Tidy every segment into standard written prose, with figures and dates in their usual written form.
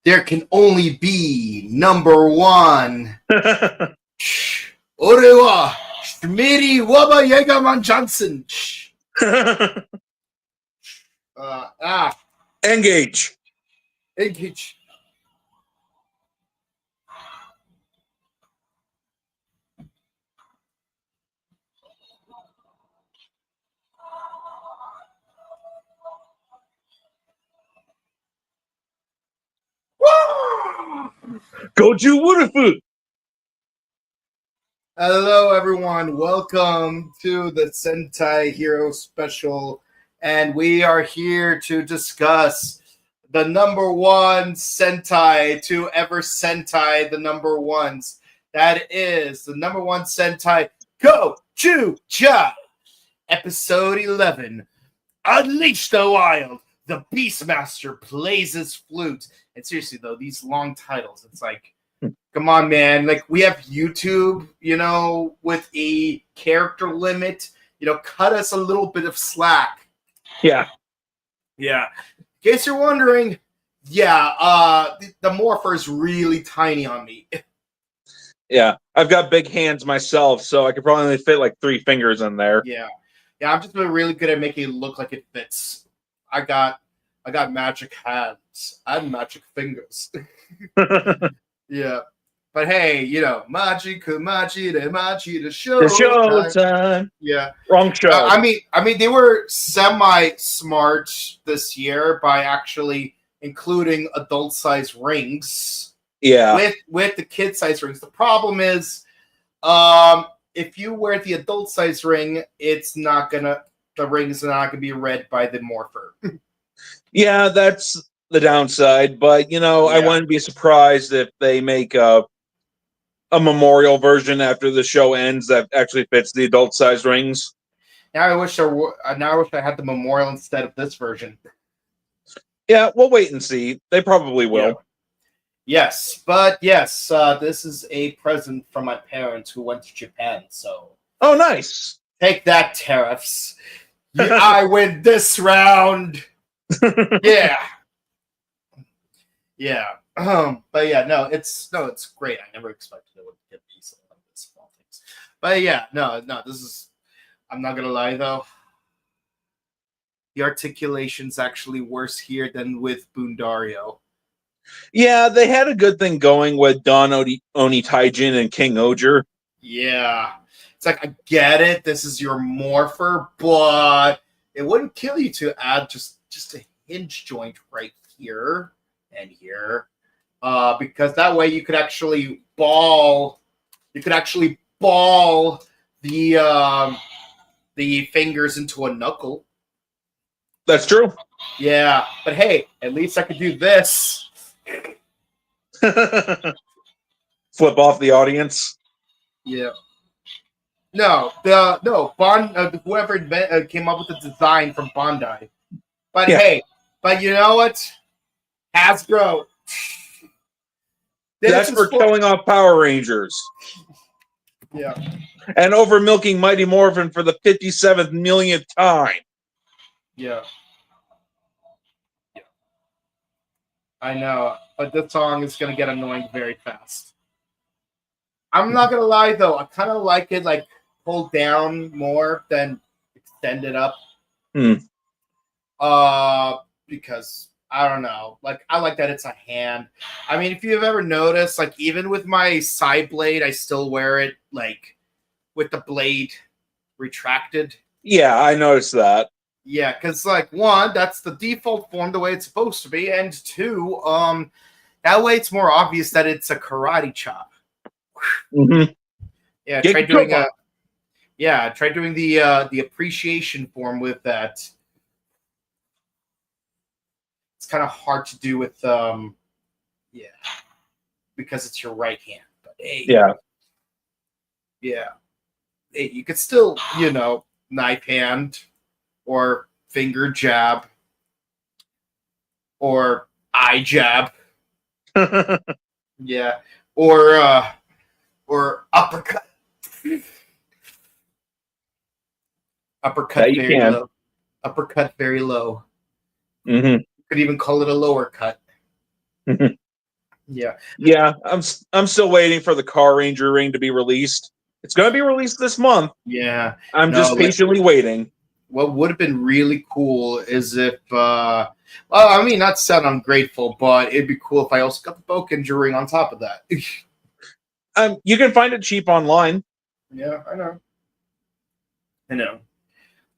There can only be number one. Orewa Schmiri Waba Yegaman Johnson. Engage. Engage. Gozyuger. Hello, everyone. Welcome to the Sentai Hero Special, and we are here to discuss the number one Sentai to ever Sentai the number ones. That is the number one Sentai Gozyuger, episode 11. Unleash the Wild. The Beastmaster plays his flute. And seriously, though, these long titles, it's like, come on, man. Like, we have YouTube, with a character limit. Cut us a little bit of slack. Yeah. In case you're wondering, the Morpher is really tiny on me. Yeah. I've got big hands myself, so I could probably only fit like 3 fingers in there. Yeah, I'm just really good at making it look like it fits. I got magic hands and magic fingers. Yeah. But hey, Maji the show. The show time. Yeah. Wrong show. I mean, they were semi-smart this year by actually including adult-size rings. Yeah. With the kid-size rings. The problem is, if you wear the adult-size ring, the ring's not gonna be read by the Morpher. Yeah, that's the downside. But I wouldn't be surprised if they make a memorial version after the show ends that actually fits the adult size rings. Now I wish I had the memorial instead of this version. Yeah, we'll wait and see. They probably will. Yeah. Yes, but this is a present from my parents who went to Japan. So, oh, nice. Take that, tariffs. I win this round. Yeah. But it's great. I never expected it would get these like this small things. But this is. I'm not gonna lie though. The articulation's actually worse here than with Bundario. Yeah, they had a good thing going with Don Oni Taijin and King Oger. Yeah. It's like, I get it, this is your Morpher, but it wouldn't kill you to add just a hinge joint right here and here. Because that way you could actually ball the fingers into a knuckle. That's true. Yeah, but hey, at least I could do this. Flip off the audience. Yeah. Whoever came up with the design from Bandai. But hey, you know what? Hasbro. That's for killing off Power Rangers. Yeah. And over milking Mighty Morphin for the 57th millionth time. Yeah. I know, but this song is going to get annoying very fast. I'm not going to lie, though. I kind of like it, like, pulled down more than extended up. Because, I don't know. Like, I like that it's a hand. I mean, if you've ever noticed, like, even with my side blade, I still wear it, like, with the blade retracted. Yeah, I noticed that. Yeah, because, like, 1, that's the default form, the way it's supposed to be, and 2, that way it's more obvious that it's a karate chop. Mm-hmm. Yeah, try doing the appreciation form with that. It's kind of hard to do with because it's your right hand. But hey, hey, you could still knife hand or finger jab or eye jab. Yeah, or uppercut. Uppercut very low. Uppercut very low. Mm-hmm. You could even call it a lower cut. Yeah, I'm still waiting for the Car Ranger ring to be released. It's going to be released this month. Yeah. I'm No, just patiently waiting. what would have been really cool is if, well, I mean, not to sound ungrateful, but it'd be cool if I also got the Bokenger ring on top of that. You can find it cheap online. Yeah, I know. I know.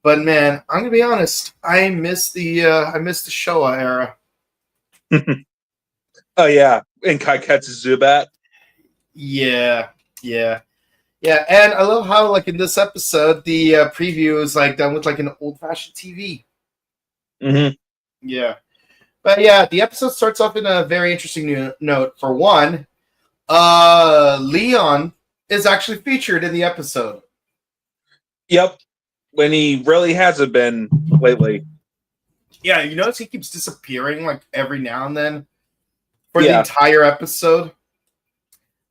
But man, I'm gonna be honest. I miss the Showa era. Oh yeah, in Kaiketsu Zubat. Yeah, yeah, yeah. And I love how, like, in this episode, the preview is like done with like an old fashioned TV. Mm-hmm. Yeah, but yeah, the episode starts off in a very interesting note. For one, Leon is actually featured in the episode. Yep, when he really hasn't been lately. Yeah, you notice he keeps disappearing like every now and then for the entire episode.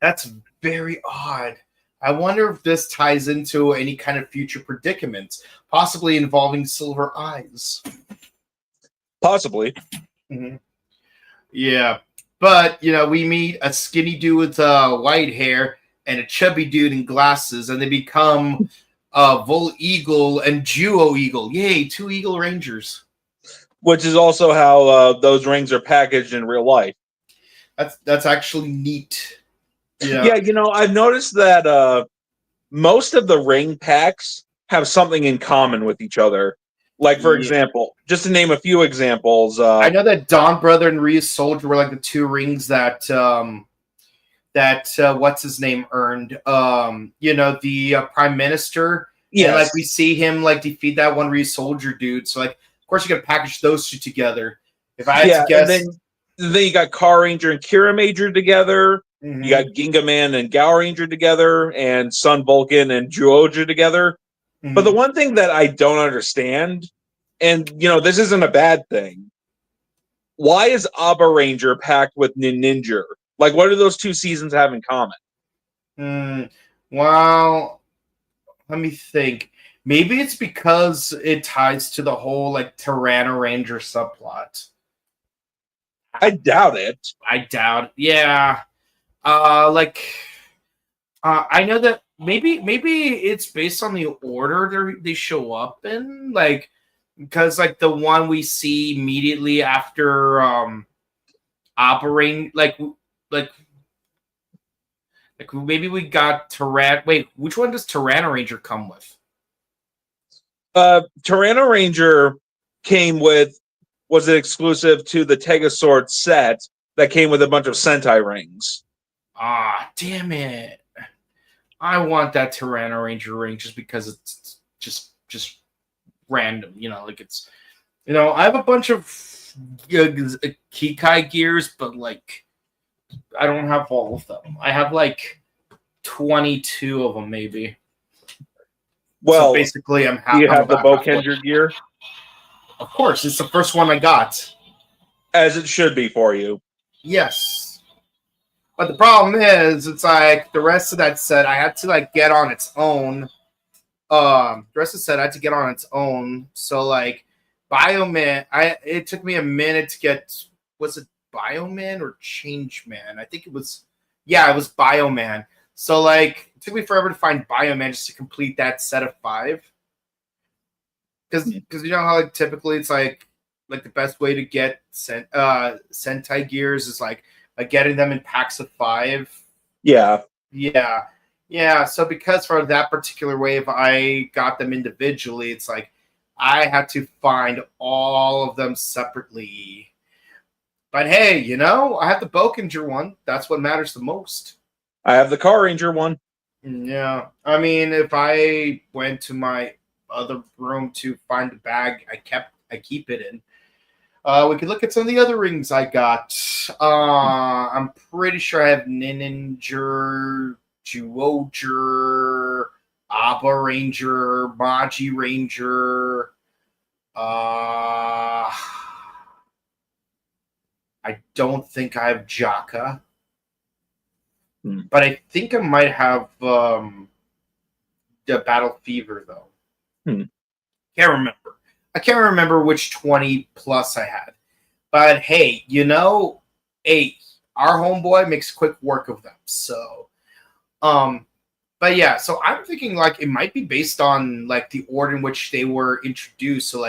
That's very odd. I wonder if this ties into any kind of future predicament, possibly involving Silver Eyes. Possibly. Mm-hmm. Yeah, but we meet a skinny dude with white hair and a chubby dude in glasses, and they become Vol Eagle and Duo Eagle. Yay, 2 Eagle Rangers. Which is also how those rings are packaged in real life. That's actually neat. Yeah, I've noticed that most of the ring packs have something in common with each other. Like, for example, just to name a few examples. I know that Dawn Brother and Rhea Soldier were like the 2 rings that what's his name earned. The Prime Minister. Yes. And like we see him like defeat that one Rhea Soldier dude. So like, of course, you got to package those 2 together. If I had to guess, and then you got Car Ranger and Kira Major together. Mm-hmm. You got Ginga Man and Gal Ranger together, and Sun Vulcan and Juoja together. Mm-hmm. But the one thing that I don't understand, and this isn't a bad thing, why is Abba Ranger packed with Ninja? Like, what do those 2 seasons have in common? Well, let me think. Maybe it's because it ties to the whole like Tyranno Ranger subplot. I doubt it. Yeah. I know that maybe it's based on the order they show up in, like, because like the one we see immediately after operating like maybe we got Tyranno. Wait, which one does Tyranno Ranger come with? Tyranno Ranger came with, was it exclusive to the Tegasword set that came with a bunch of Sentai rings? Ah, damn it. I want that Tyranno Ranger ring just because it's just random, like it's, I have a bunch of Kikai gears, but like I don't have all of them. I have like 22 of them, maybe. Well, so basically, I'm happy. Do you have the Bokenger gear? Of course, it's the first one I got. As it should be for you. Yes. But the problem is, it's like the rest of that set I had to like get on its own. The rest of the set I had to get on its own. So like Bioman, it took me a minute to get, was it Bioman or Changeman? I think it was Bioman. So like it took me forever to find Bioman just to complete that set of 5. Because you know how like typically it's like the best way to get Sentai gears is like getting them in packs of 5. Yeah. So because for that particular wave I got them individually, it's like I had to find all of them separately. But hey, I have the Bokenger one. That's what matters the most. I have the Car Ranger one. Yeah. I mean, if I went to my other room to find the bag I keep it in, we could look at some of the other rings I got. I'm pretty sure I have Ninja, Juoger, Abba Ranger, Maji Ranger. I don't think I have Jaka. But I think I might have the Battle Fever, though. Can't remember. I can't remember which 20 plus I had. But hey, our homeboy makes quick work of them. So, but yeah, so I'm thinking like it might be based on like the order in which they were introduced. So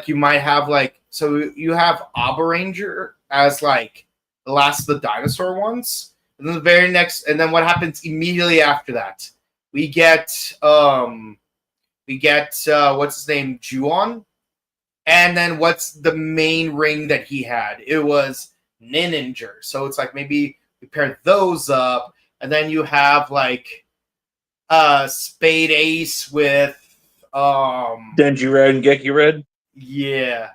you might have like you have Abba Ranger as like the last of the dinosaur ones, and then the very next, and then what happens immediately after that? We get what's his name, Juon, and then what's the main ring that he had? It was Ninninger. So it's like maybe we pair those up, and then you have like Spade Ace with Denji Red and Geki Red. Yeah.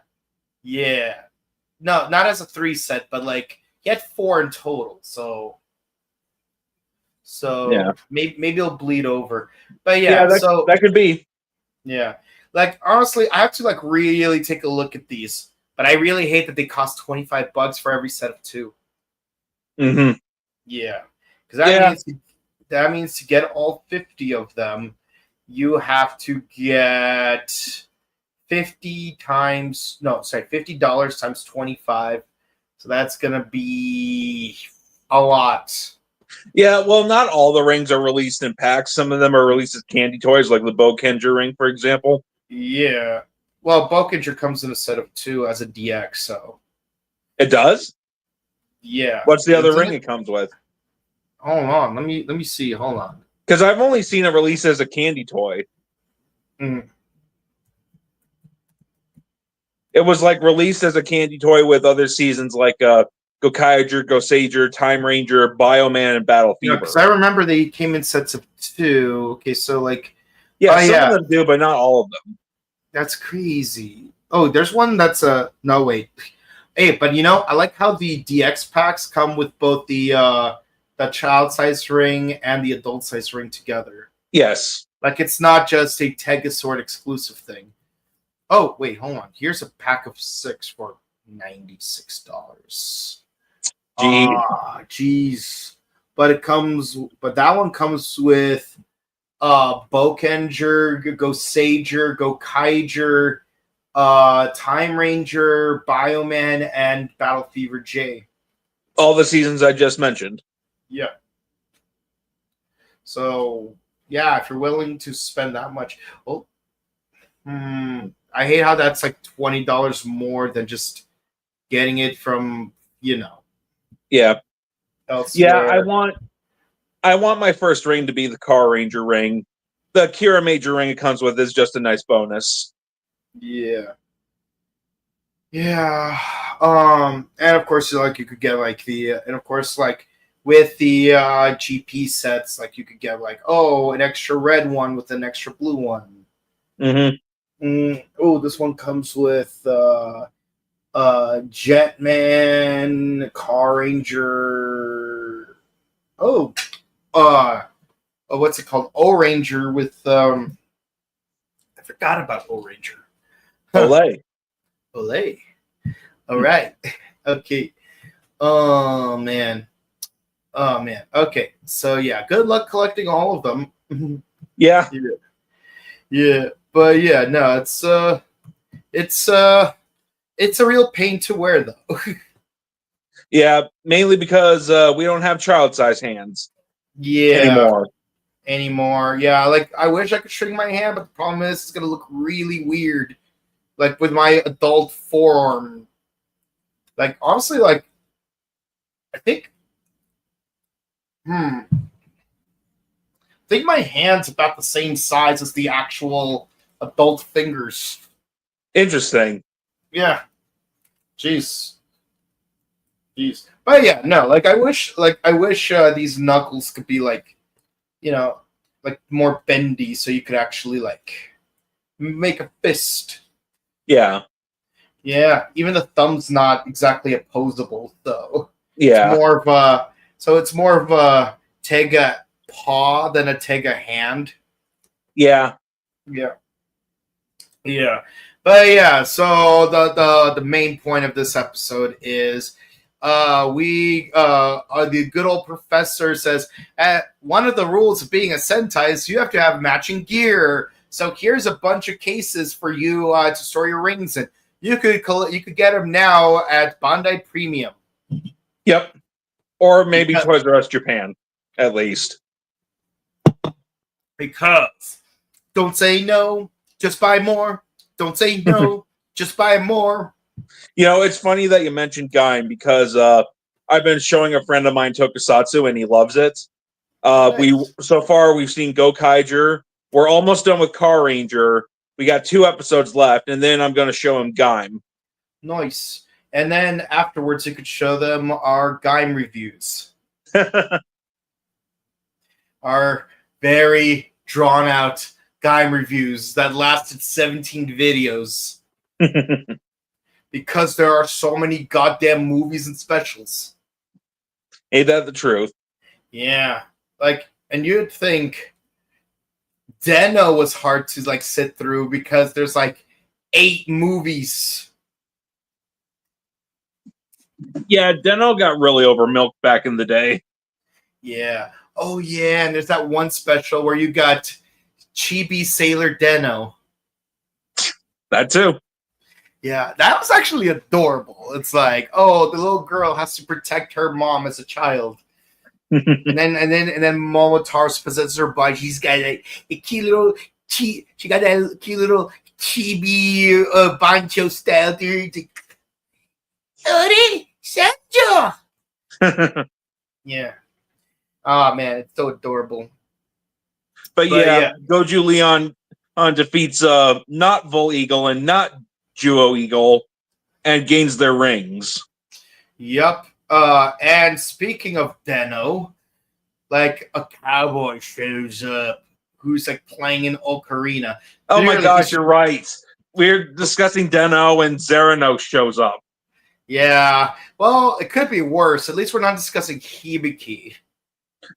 No, not as a 3 set, but like he had 4 in total. So yeah. maybe it'll bleed over. But yeah, that could be. Yeah. Like honestly, I have to like really take a look at these. But I really hate that they cost $25 for every set of 2. Mm-hmm. Yeah. Because that means to get all 50 of them, you have to get $50 times 25. So that's gonna be a lot. Yeah, well, not all the rings are released in packs. Some of them are released as candy toys, like the Bokenger ring, for example. Yeah. Well, Bokenger comes in a set of 2 as a DX, so it does. Yeah. What's the other ring it comes with? Hold on, let me see. Hold on. Because I've only seen it released as a candy toy. Mm. It was like released as a candy toy with other seasons like Gokaiger, Gozyuger, Time Ranger, Bioman, and Battle Fever. Because I remember they came in sets of 2. Okay, so like some of them do, but not all of them. That's crazy. Oh, there's one that's no wait. Hey, but I like how the DX packs come with both the child size ring and the adult size ring together. Yes. Like it's not just a Tegasort exclusive thing. Oh, wait, hold on. Here's a pack of 6 for $96. Jeez. But that one comes with Bokenger, Gozyuger, Gokaiger, Time Ranger, Bioman, and Battle Fever J. All the seasons I just mentioned. Yeah. So, yeah, if you're willing to spend that much. I hate how that's like $20 more than just getting it from, Yeah. elsewhere. Yeah, I want my first ring to be the Car Ranger ring. The Kira Major ring it comes with is just a nice bonus. Yeah. Yeah. And of course, like you could get like and of course, like with the GP sets, like you could get like, an extra red one with an extra blue one. Mm-hmm. This one comes with Jetman, Car Ranger. What's it called? O-Ranger with I forgot about O-Ranger. Olay. Olay. All right. Okay. Oh man. Okay. So yeah, good luck collecting all of them. Yeah. Yeah. But yeah, no, it's a real pain to wear though. Yeah, mainly because we don't have child size hands. Yeah. Anymore. Yeah, like I wish I could shrink my hand, but the problem is it's gonna look really weird. Like with my adult forearm. Like honestly, like I think I think my hand's about the same size as the actual adult fingers. Interesting. Yeah. Jeez. But yeah, no, like I wish these knuckles could be like, like more bendy so you could actually like make a fist. Yeah. Yeah, even the thumb's not exactly opposable though. Yeah. It's more of a Tega paw than a Tega hand. Yeah. Yeah. Yeah. But yeah, so the main point of this episode is the good old professor says one of the rules of being a Sentai is you have to have matching gear. So here's a bunch of cases for you to store your rings in. You could get them now at Bandai Premium. Yep. Or maybe Toys R Us Japan, at least. Because don't say no, just buy more. Don't say no, just buy more. You know, it's funny that you mentioned Gaim because I've been showing a friend of mine Tokusatsu and he loves it. Nice. So far we've seen Gokaiger. We're almost done with Car Ranger. We got 2 episodes left, and then I'm going to show him Gaim. Nice. And then afterwards, you could show them our Gaim reviews. Our very drawn out Gaim reviews that lasted 17 videos. Because there are so many goddamn movies and specials. Ain't that the truth? Yeah. Like, and you'd think Den-O was hard to like sit through because there's like 8 movies. Yeah, Den-O got really overmilked back in the day. Yeah. Oh yeah, and there's that one special where you got Chibi Sailor Den-O. That too. Yeah, that was actually adorable. It's like, oh, the little girl has to protect her mom as a child. and then Momotaro's possesses her body. She's got a cute little she got that cute little chibi bancho style dude. Yeah. Oh man, it's so adorable. But yeah, Goju Leon defeats not Vol Eagle and not Juo Eagle and gains their rings. Yep. And speaking of Den-O, like a cowboy shows up who's like playing an ocarina. Oh my gosh, you're right. We're discussing Den-O and Zerano shows up. Yeah. Well, it could be worse. At least we're not discussing Hibiki.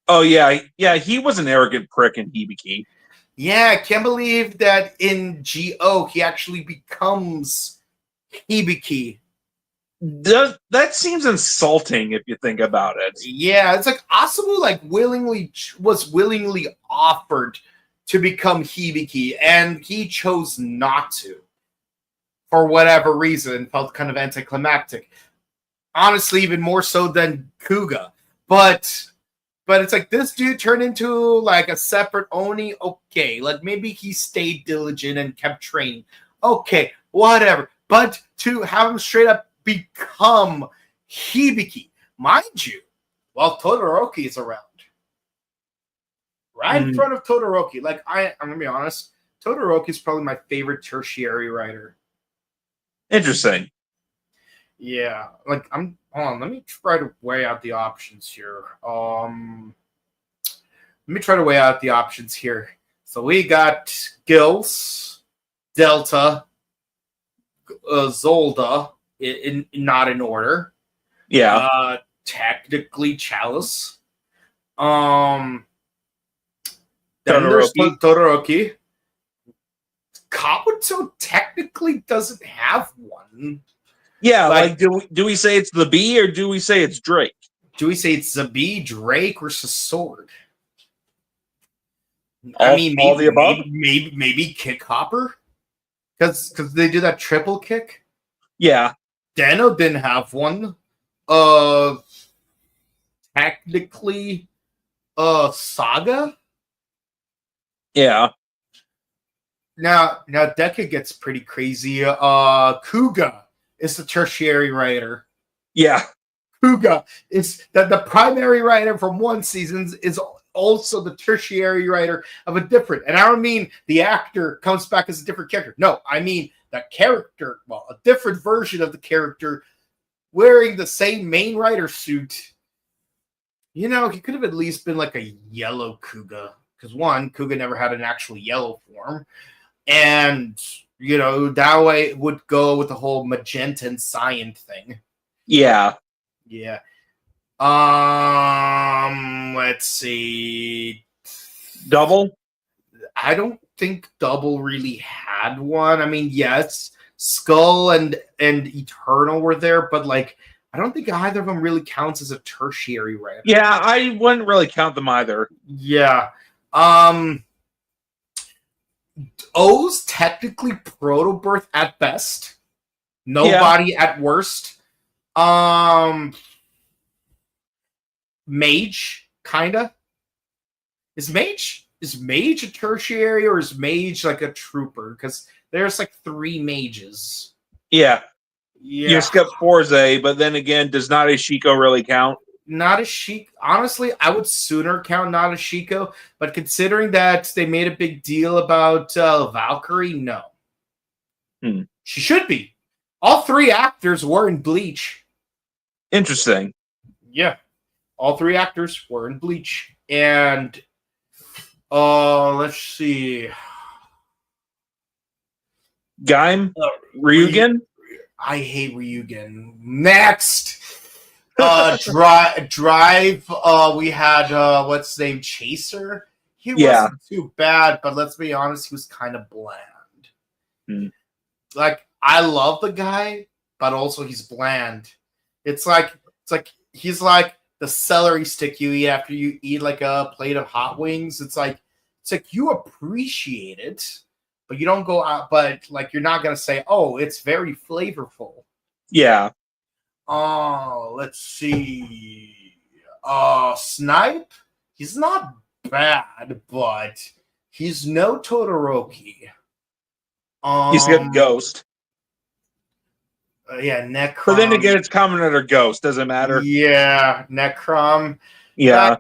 Oh yeah, he was an arrogant prick in Hibiki. Yeah, I can't believe that in Go he actually becomes Hibiki. That seems insulting if you think about it. Yeah, it's like Asamu was willingly offered to become Hibiki, and he chose not to. For whatever reason, felt kind of anticlimactic. Honestly, even more so than Kuga. But it's like this dude turned into like a separate Oni. Okay, like maybe he stayed diligent and kept training. Okay, whatever. But to have him straight up become Hibiki, mind you, while Todoroki is around. Right in front of Todoroki. Like, I'm going to be honest, Todoroki is probably my favorite tertiary writer. Interesting. Yeah, like hold on, let me try to weigh out the options here. Let me try to weigh out the options here. So we got Gills, Delta, Zolda, in not in order. Yeah. Technically Chalice. Then there's Todoroki. Kabuto technically doesn't have one. Yeah, like do we say it's the B or do we say it's Drake? Do we say it's the B, Drake versus Sword? All the above? Maybe Kick Hopper? Because they do that triple kick? Yeah. Den-O didn't have one. Technically, Saga? Yeah. Now Deka gets pretty crazy. Kuga is the tertiary writer. Yeah. Kuga is the primary writer from one season is also the tertiary writer of a different. And I don't mean the actor comes back as a different character. No, I mean the character, well, a different version of the character wearing the same main writer suit. You know, he could have at least been like a yellow Kuga. Because one, Kuga never had an actual yellow form. And, you know, that way it would go with the whole magenta and cyan thing. Yeah. Yeah. Let's see. Double? I don't think Double really had one. I mean, yes, Skull and Eternal were there, but like I don't think either of them really counts as a tertiary writer. Yeah, I wouldn't really count them either. Yeah. O's technically proto-birth at best. Nobody at worst. mage, kinda. Is mage a tertiary or is mage like a trooper? Because there's like 3 mages. Yeah. Yeah. You skip Forze, but then again, does not Ishiko really count? Not a Shiko. Honestly, I would sooner count not a Shiko, but considering that they made a big deal about Valkyrie, no. She should be. All 3 actors were in Bleach. Interesting. Yeah. All 3 actors were in Bleach. And let's see. Gaim? Ryugen? I hate Ryugen. Next. Drive. We had what's his name? Chaser. He wasn't too bad, but let's be honest, he was kind of bland. Like, I love the guy, but also he's bland. It's like he's like the celery stick you eat after you eat like a plate of hot wings. It's like you appreciate it, but you don't go out. But like, you're not gonna say, "Oh, it's very flavorful." Yeah. Oh, let's see. Snipe. He's not bad, but he's no Todoroki. He's got Ghost. Yeah, Necrom. But then again, it's Kamen Rider Ghost. Doesn't matter. Yeah, Necrom. Yeah.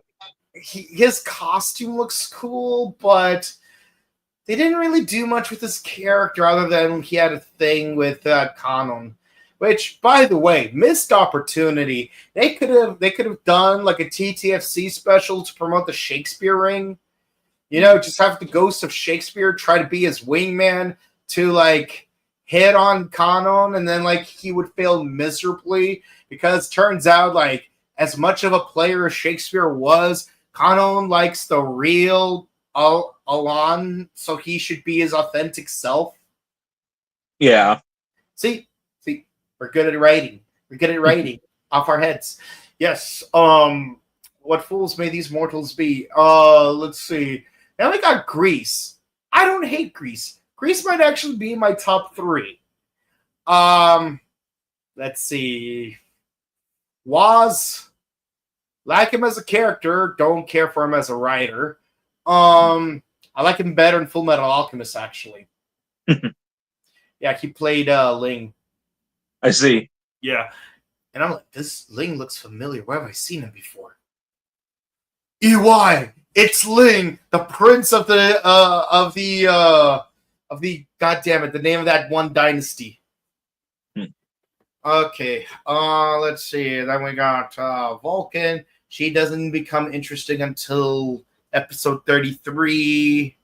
His costume looks cool, but they didn't really do much with his character other than he had a thing with Kanon. Which, by the way, missed opportunity. They could have done like a TTFC special to promote the Shakespeare ring. You know, just have the ghost of Shakespeare try to be his wingman to like hit on Kanon, and then like he would fail miserably because turns out like as much of a player as Shakespeare was, Kanon likes the real Alon, so he should be his authentic self. Yeah. See. We're good at writing. Off our heads. Yes. What fools may these mortals be? Let's see. Now we got Grease. I don't hate Grease. Grease might actually be in my top 3. Let's see. Waz. Like him as a character. Don't care for him as a writer. I like him better in Full Metal Alchemist, actually. Yeah, he played Ling. I see. Yeah. And I'm like, this Ling looks familiar. Where have I seen him before? EY! It's Ling, the prince of the goddammit, the name of that one dynasty. Okay. Let's see. Then we got Vulcan. She doesn't become interesting until episode 33.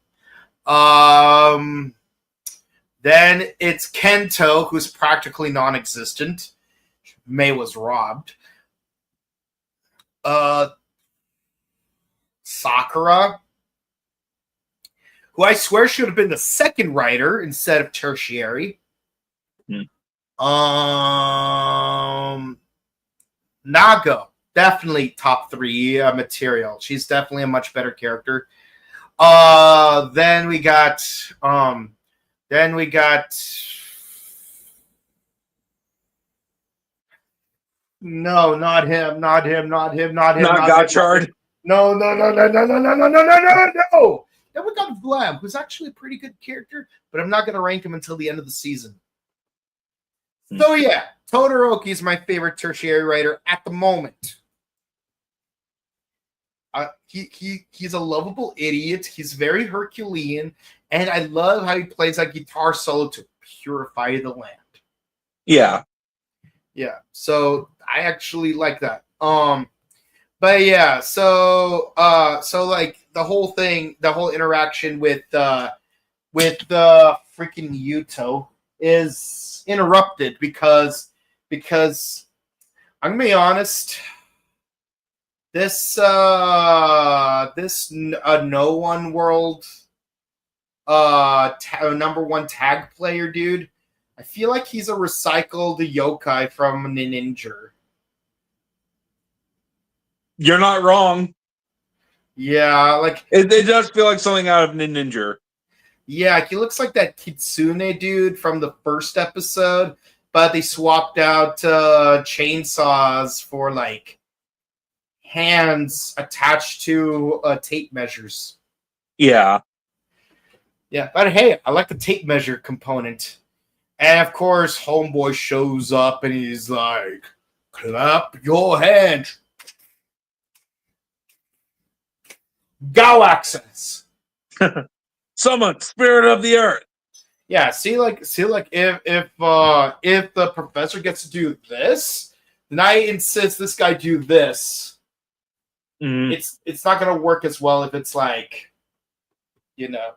Then it's Kento, who's practically non-existent. May was robbed. Sakura, who I swear should have been the second writer instead of tertiary. Nago, definitely top 3 material. She's definitely a much better character. Then we got no, not him. Not Gotchard. No. Then we got Vlam, who's actually a pretty good character, but I'm not going to rank him until the end of the season. So yeah, Todoroki is my favorite tertiary writer at the moment. He's a lovable idiot. He's very Herculean, and I love how he plays that guitar solo to purify the land. Yeah. So I actually like that. But yeah, so like the whole interaction with the freaking Yuto is interrupted because I'm gonna be honest. This No.1 World #1 tag player dude, I feel like he's a recycled yokai from Ninja. You're not wrong. Yeah, like it does feel like something out of Ninja. Yeah, he looks like that Kitsune dude from the first episode, but they swapped out chainsaws for like hands attached to tape measures. Yeah. Yeah, but hey, I like the tape measure component. And of course, Homeboy shows up and he's like, clap your hands. Gao accents. Summon spirit of the earth. Yeah, see, if the professor gets to do this, then I insist this guy do this. Mm. It's not gonna work as well if it's like, Yeah.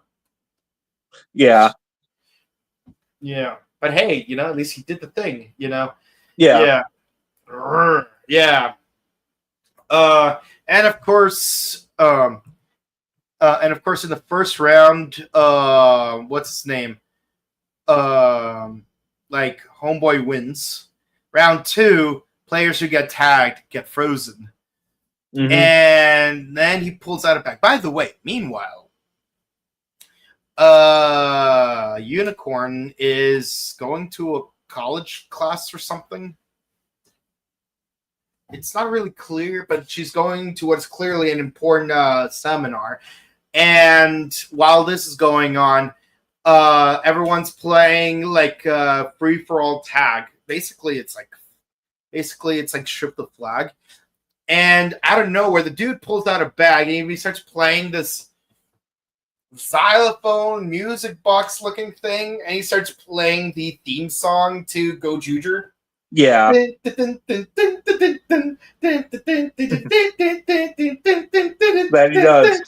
Yeah. But hey, at least he did the thing, Yeah. Yeah. Yeah. And of course, in the first round, what's his name? Like Homeboy wins. Round 2, players who get tagged get frozen. Mm-hmm. And then he pulls out a bag. By the way, meanwhile, Unicorn is going to a college class or something. It's not really clear, but she's going to what's clearly an important seminar. And while this is going on, everyone's playing like free for all tag. Basically, it's like strip the flag. And out of nowhere, the dude pulls out a bag and he starts playing this xylophone music box looking thing, and he starts playing the theme song to Gozyuger. Yeah. That he does.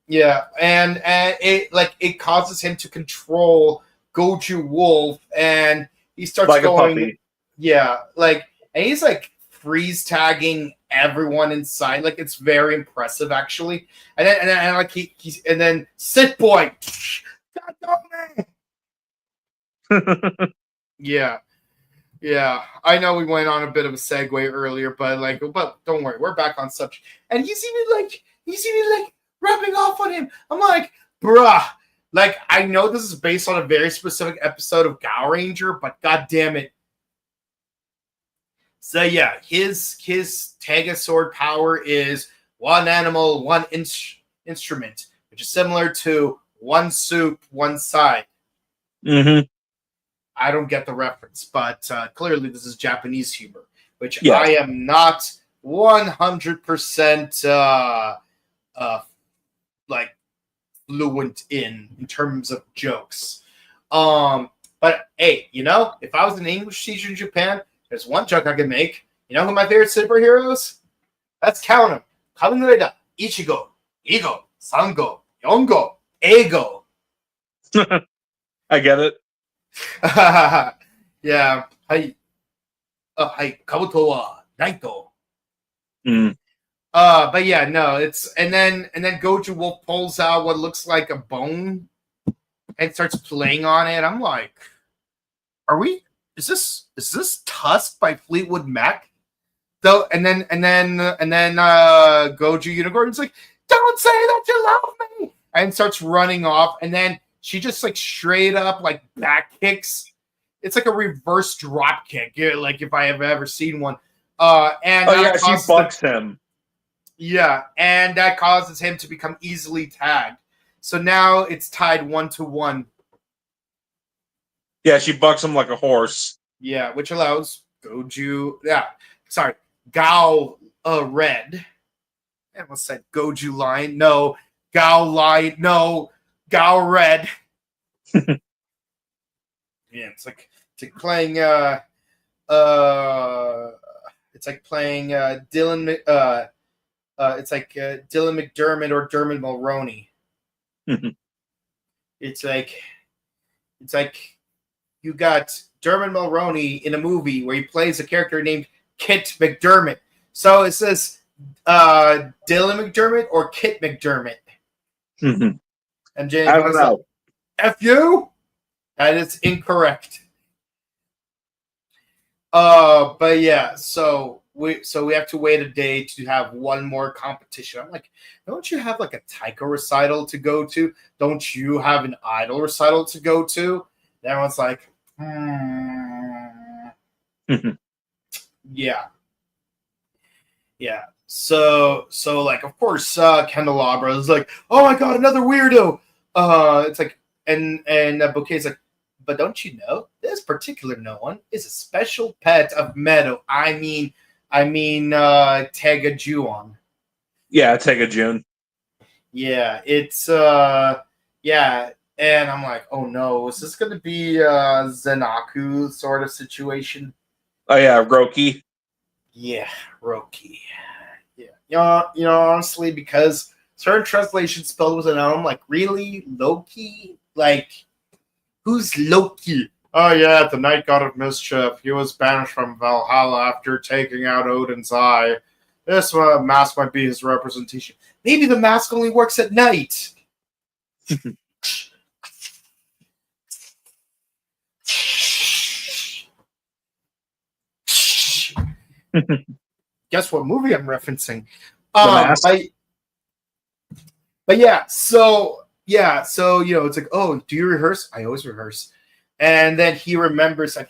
Yeah, and it causes him to control Goju Wolf, and he starts like going. A puppy. Yeah, and he's freeze tagging everyone inside. It's very impressive actually. And then he's and then sit boy. Yeah. Yeah, I know we went on a bit of a segue earlier, but don't worry, we're back on subject. And he's even rubbing off on him. I'm like, bruh, I know this is based on a very specific episode of Gao Ranger, but god damn it. So yeah, his Tegasword power is one animal, one instrument, which is similar to one soup, one side. Mm-hmm. I don't get the reference, but clearly this is Japanese humor, which yes. I am not 100% fluent in terms of jokes. But hey, if I was an English teacher in Japan, there's one joke I can make. You know who my favorite superheroes? Let's count them. Kamen Rider, Ichigo, Igo, Sango, Yongo, Eigo. I get it. Yeah. Hai. Kabuto wa Naito. But yeah, no, it's and then Goju Wolf pulls out what looks like a bone and starts playing on it. I'm like, is this Tusk by Fleetwood Mac? So and then Goju Unicorn's like, don't say that you love me, and starts running off, and then she just straight up back kicks. It's like a reverse drop kick, if I have ever seen one. She bucks him. Yeah, and that causes him to become easily tagged. So now it's tied 1-1. Yeah, she bucks him like a horse. Yeah, which allows Gao Red. I almost said Goju Lion. No, Gao Lion. No, Gao Red. Yeah, it's like playing Dylan Dylan McDermott or Dermot Mulroney. It's like you got Dermot Mulroney in a movie where he plays a character named Kit McDermott. So it says Dylan McDermott or Kit McDermott. And James I don't know. F you? That is incorrect. But yeah, so we have to wait a day to have one more competition. I'm like, don't you have a taiko recital to go to? Don't you have an idol recital to go to? And everyone's like, Yeah. So like, of course, Candelabra is like, oh my god, another weirdo. It's like, and Bouquet's like, but don't you know this particular no one is a special pet of Meadow? I mean, Tega Juon. Yeah, take a June. Yeah, it's yeah, and I'm like, oh no, is this gonna be Zenaku sort of situation? Oh yeah, Roki. Yeah, Roki. Yeah, honestly, because certain translations spelled with an L, I'm like, really, Loki? Like, who's Loki? Oh yeah, the night god of mischief. He was banished from Valhalla after taking out Odin's eye. This mask might be his representation. Maybe the mask only works at night. Guess what movie I'm referencing? The Mask. But yeah, so it's like, oh, do you rehearse? I always rehearse. And then he remembers and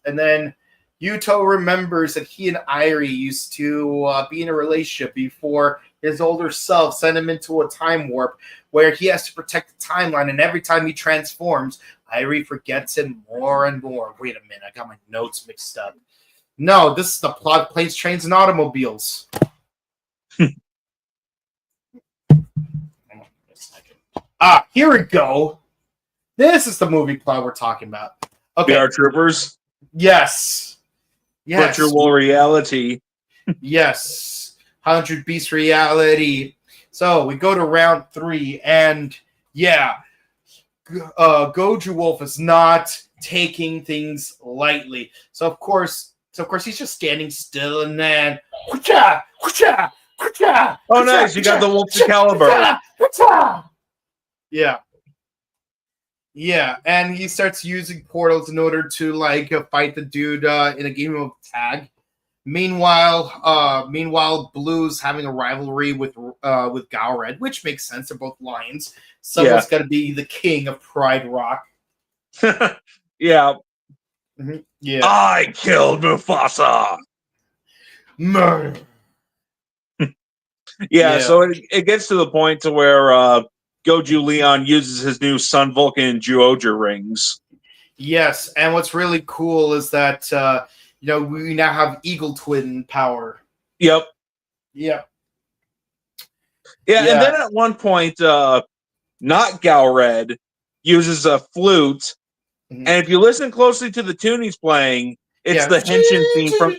then Yuto remembers that he and Irie used to be in a relationship before his older self sent him into a time warp where he has to protect the timeline, and every time he transforms, Irie forgets him more and more. Wait a minute, I got my notes mixed up. No, this is the plot: planes, trains, and automobiles. Here we go. This is the movie plot we're talking about. Okay. VR Troopers. Yes. Virtual reality. Yes. 100 Beast reality. So we go to round 3, and yeah, Goju Wolf is not taking things lightly. So of course he's just standing still, and then oh nice, you got the Wolf's caliber. Yeah, and he starts using portals in order to like fight the dude in a game of tag. Meanwhile, Blue's having a rivalry with Gao Red, which makes sense. They're both lions. Someone's got to be the king of Pride Rock. Yeah. Mm-hmm. Yeah. I killed Mufasa. Murder. Yeah, so it gets to the point to where Goju Leon uses his new Sun Vulcan Juoja rings. Yes, and what's really cool is that we now have Eagle Twin power. Yep. Yeah, and then at one point, not Gao Red uses a flute, and if you listen closely to the tune he's playing, it's the Henshin theme from.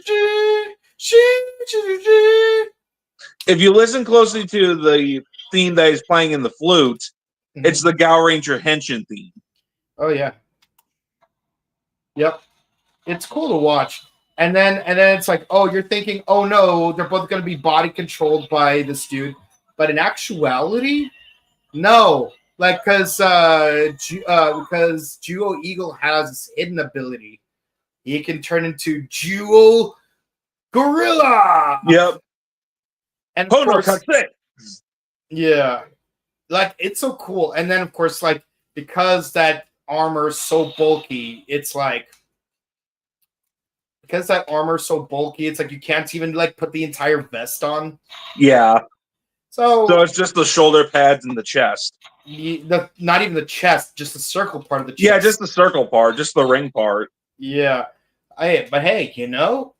If you listen closely to the theme that he's playing in the flute, it's the Gao Ranger Henshin theme. Oh yeah. Yep. It's cool to watch. And then it's like, oh, you're thinking, oh no, they're both going to be body controlled by this dude. But in actuality, no. Like, because Jewel Eagle has this hidden ability. He can turn into Jewel Gorilla. Yep. And of course, yeah. Like, it's so cool. And then, of course, like, because that armor is so bulky, it's like, it's like you can't even like put the entire vest on. Yeah. So it's just the shoulder pads and the chest. Not even the chest, just the circle part of the chest. Yeah, just the circle part, just the ring part. Yeah. But hey,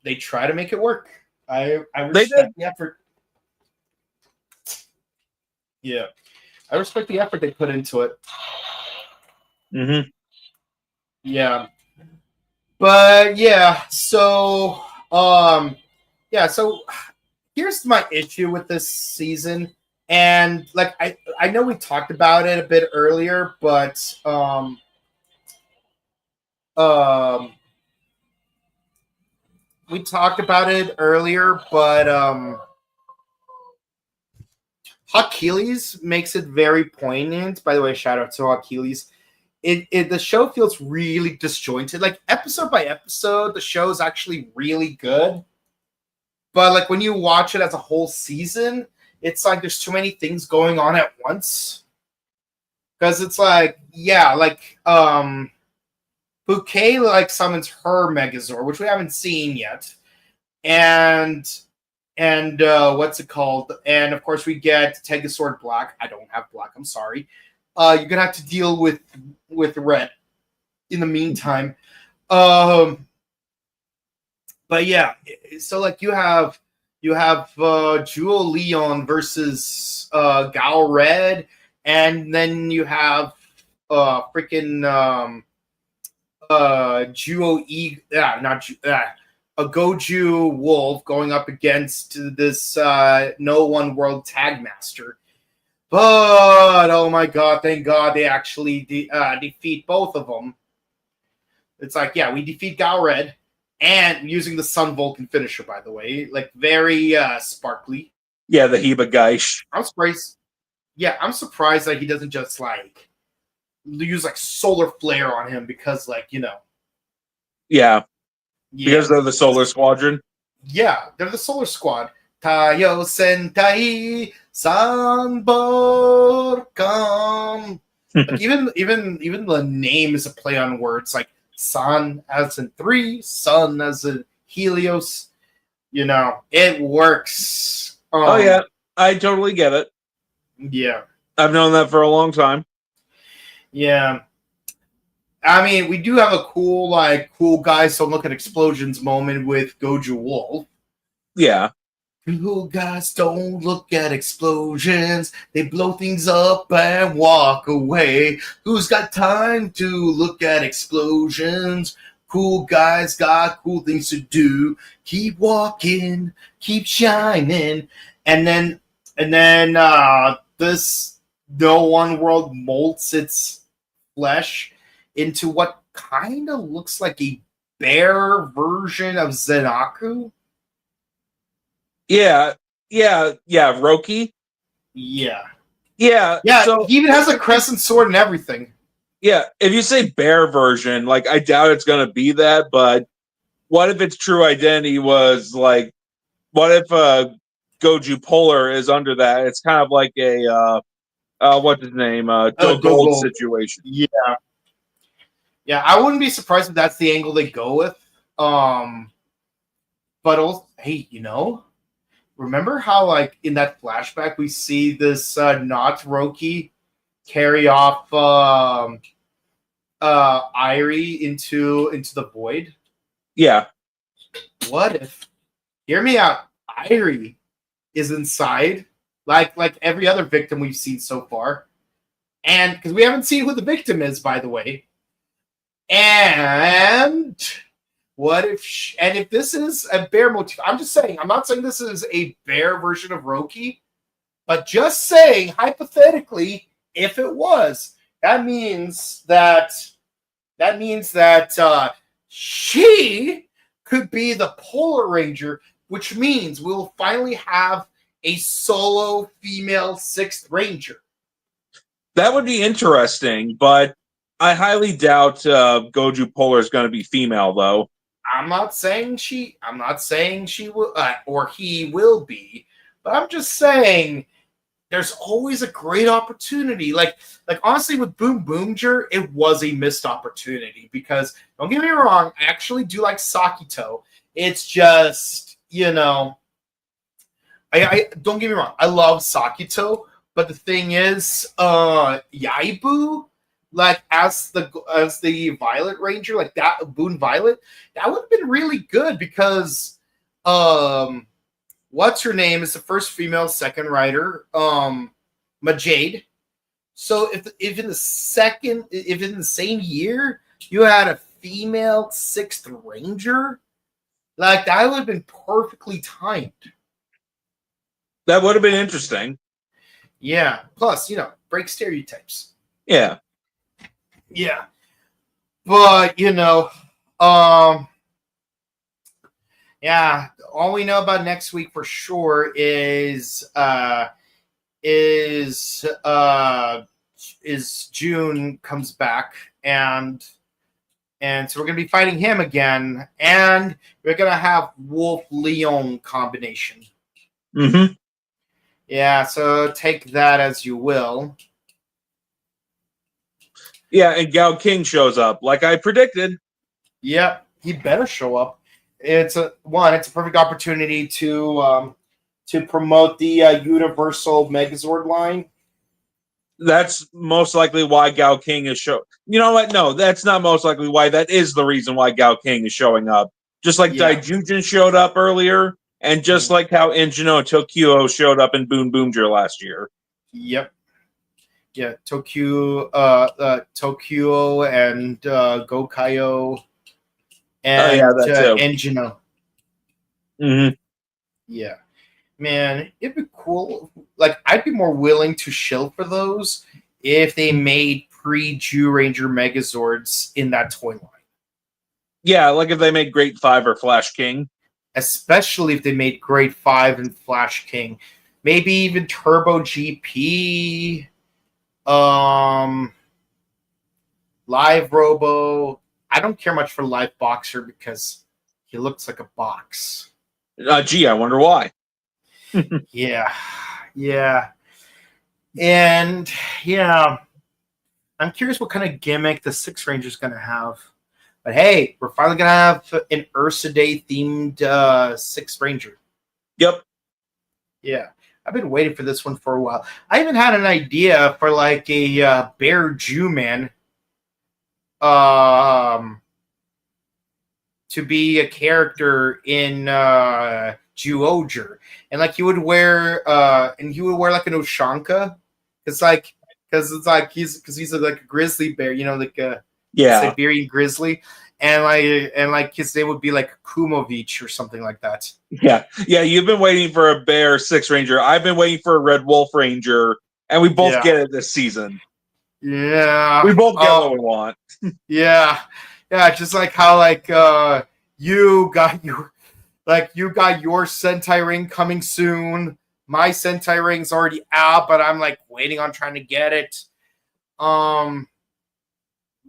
they try to make it work. I respect the effort. Yeah. I respect the effort they put into it. Mm-hmm. Yeah. But yeah, so so here's my issue with this season. And like I know we talked about it a bit earlier, but we talked about it earlier, but Achilles makes it very poignant. By the way, shout out to Achilles. The show feels really disjointed. Like episode by episode, the show is actually really good. But like when you watch it as a whole season, it's like there's too many things going on at once. Because it's like, Bouquet like summons her Megazord, which we haven't seen yet. And and what's it called? And of course, we get Tegasword Black. I don't have Black. I'm sorry. You're gonna have to deal with Red in the meantime. But yeah, so like you have Jewel Leon versus Gal Red, and then you have freaking Jewel a Goju Wolf going up against this No.1 World Tag Master. But oh my god, thank God they actually defeat both of them. It's like, yeah, we defeat Gal Red, and using the Sun Vulcan finisher, by the way, like very sparkly. Yeah, the Heba Geish. I'm surprised. Yeah, I'm surprised that he doesn't just like use like solar flare on him because, like, you know. Yeah. Because they're the Solar Squadron. Yeah, they're the Solar Squad. Tayo Sentai Sanborkan. Like even the name is a play on words, like Sun as in 3, Sun as in Helios. You know, it works. Oh yeah, I totally get it. Yeah, I've known that for a long time. Yeah. I mean, we do have a cool guys don't look at explosions moment with Goju Wolf. Yeah. Cool guys don't look at explosions. They blow things up and walk away. Who's got time to look at explosions? Cool guys got cool things to do. Keep walking, keep shining. And then this No.1 World molts its flesh into what kind of looks like a bear version of Zenaku. Yeah, Roki. Yeah. So he even has a crescent sword and everything. Yeah, if you say bear version, like I doubt it's gonna be that. But what if its true identity was like? What if Goju Polar is under that? It's kind of like a what's his name? Go Gold situation. Yeah, I wouldn't be surprised if that's the angle they go with. But also, hey, you know, remember how like in that flashback we see this not Roki carry off Irie into the void? Yeah. What if? Hear me out. Irie is inside, like every other victim we've seen so far, and because we haven't seen who the victim is, by the way. And what if? And if this is a bear motif, I'm just saying. I'm not saying this is a bear version of Roki, but just saying hypothetically, if it was, that means that she could be the Polar Ranger, which means we'll finally have a solo female 6th Ranger. That would be interesting, but I highly doubt Goju Polar is going to be female, though. I'm not saying she will or he will be, but I'm just saying there's always a great opportunity. Like honestly, with Boom Boomger, it was a missed opportunity because don't get me wrong, I actually do like Sakito. It's just, you know, I don't get me wrong, I love Sakito, but the thing is, Yaibu, like as the Violet Ranger, like that Boon Violet, that would have been really good because what's her name is the first female 2nd rider, Majade. So if in the same year you had a female 6th Ranger, like that would have been perfectly timed. That would have been interesting. Yeah. Plus, you know, break stereotypes. Yeah. Yeah. But, you know, yeah, all we know about next week for sure is June comes back and so we're gonna be fighting him again, and we're gonna have Wolf Leon combination. Mm-hmm. Yeah, so take that as you will. Yeah, and Gao King shows up like I predicted. Yep, he better show up. It's a perfect opportunity to to promote the Universal Megazord line. That's most likely why Gao King is show. You know what? No, that's not most likely why. That is the reason why Gao King is showing up. Just like Daijujin showed up earlier, and just like how Injino and Tokyo showed up in Boom Boomger last year. Yep. Yeah, Tokyo and Gokayo and Injino. Mm-hmm. Yeah. Man, it'd be cool. Like, I'd be more willing to shill for those if they made pre-Jew Ranger Megazords in that toy line. Yeah, like if they made Great 5 or Flash King. Especially if they made Great 5 and Flash King. Maybe even Turbo GP. Live Robo. I don't care much for Live Boxer because he looks like a box. Gee, I wonder why. Yeah. And yeah, I'm curious what kind of gimmick the Six Ranger's going to have. But hey, we're finally going to have an Ursa Day themed Six Ranger. Yep. Yeah. I've been waiting for this one for a while. I even had an idea for like a Bear Jew Man to be a character in Gozyuger. And like he would wear like an Ushanka. It's like he's like a grizzly bear, you know, like a Siberian grizzly, and like his name would be like Kumovich or something like that. Yeah. You've been waiting for a Bear Six Ranger. I've been waiting for a Red Wolf Ranger, and we both get it this season. Yeah, we both get what we want. yeah, just like how like you got your Sentai ring coming soon. My Sentai ring's already out, but I'm like waiting on trying to get it.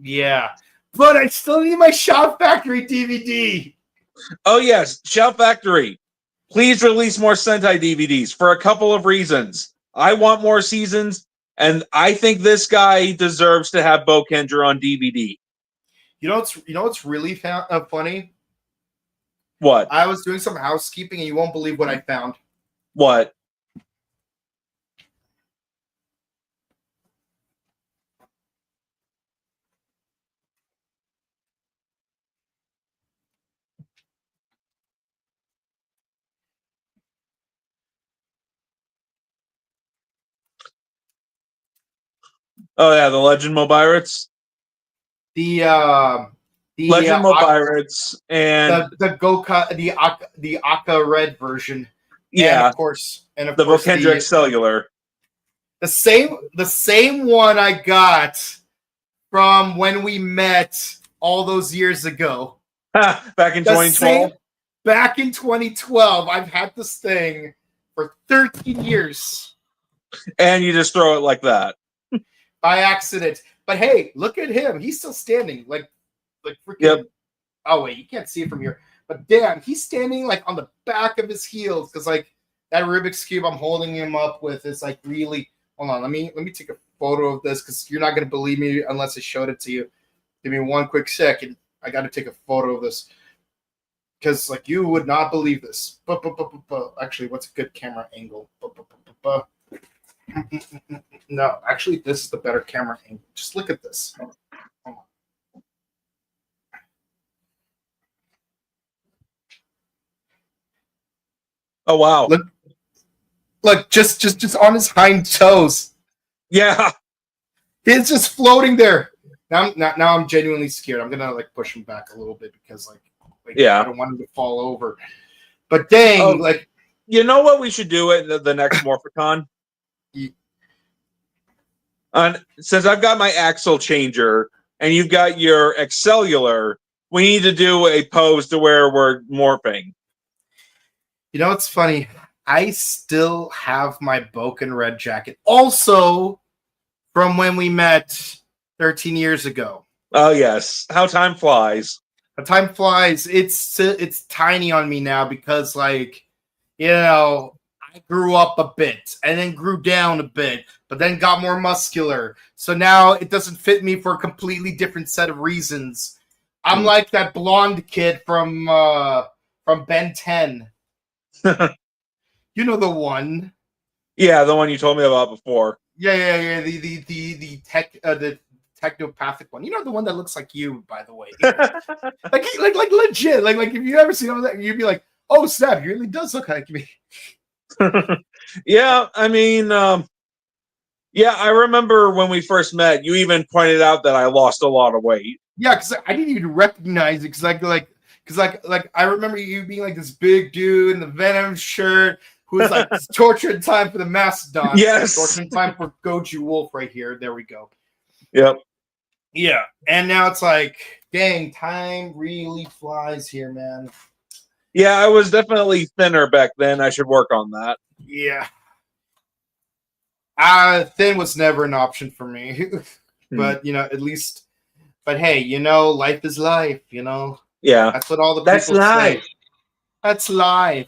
Yeah. But I still need my Shout Factory DVD. Oh yes, Shout Factory. Please release more Sentai DVDs for a couple of reasons. I want more seasons, and I think this guy deserves to have Bo Kendra on DVD. You know what's really funny? What? I was doing some housekeeping, and you won't believe what I found. What? Oh yeah, the Legend Mobirates. The Legend Mobirates and the Aka Red version. Yeah, and of course the Volkendric Cellular. The same one I got from when we met all those years ago. Back in 2012. Back in 2012, I've had this thing for 13 years. And you just throw it like that. By accident. But hey, look at him. He's still standing. Like freaking. Yep. Oh, wait, you can't see it from here. But damn, he's standing like on the back of his heels because like that Rubik's Cube I'm holding him up with is like really. Hold on, let me take a photo of this because you're not going to believe me unless I showed it to you. Give me one quick second. I got to take a photo of this because like you would not believe this. Actually, what's a good camera angle? No, actually, this is the better camera angle. Just look at this. Hold on. Oh wow! Look, just on his hind toes. Yeah, he's just floating there. Now I'm genuinely scared. I'm gonna like push him back a little bit because like I don't want him to fall over. But dang, like you know what we should do at the next Morphicon? Since I've got my axle changer and you've got your Excellular, we need to do a pose to where we're morphing. You know what's funny? I still have my Boken Red jacket. Also from when we met 13 years ago. Oh, yes. How time flies. How time flies. It's tiny on me now because, like, you know, I grew up a bit and then grew down a bit, but then got more muscular. So now it doesn't fit me for a completely different set of reasons. I'm like that blonde kid from Ben 10. You know the one. Yeah, the one you told me about before. Yeah. The technopathic one. You know the one that looks like you, by the way. like legit. Like if you ever seen all that, you'd be like, oh snap, he really does look like me. Yeah, I mean, yeah, I remember when we first met. You even pointed out that I lost a lot of weight. Yeah, because I didn't even recognize it. Because I remember you being like this big dude in the Venom shirt who was like torturing time for the Mastodon. Yes, torturing time for Goju Wolf right here. There we go. Yep. Yeah, and now it's like, dang, time really flies here, man. Yeah, I was definitely thinner back then. I should work on that. Yeah. Thin was never an option for me. But, at least, but hey, life is life, Yeah. That's what all the That's people life. say. That's life.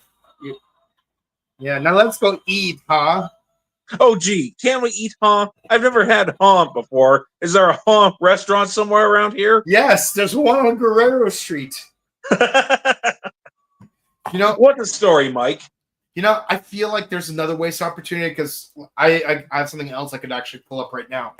Yeah, now let's go eat, huh? Oh, gee, can we eat honk? I've never had honk before. Is there a honk restaurant somewhere around here? Yes, there's one on Guerrero Street. What's the story, Mike? I feel like there's another waste opportunity because I have something else I could actually pull up right now.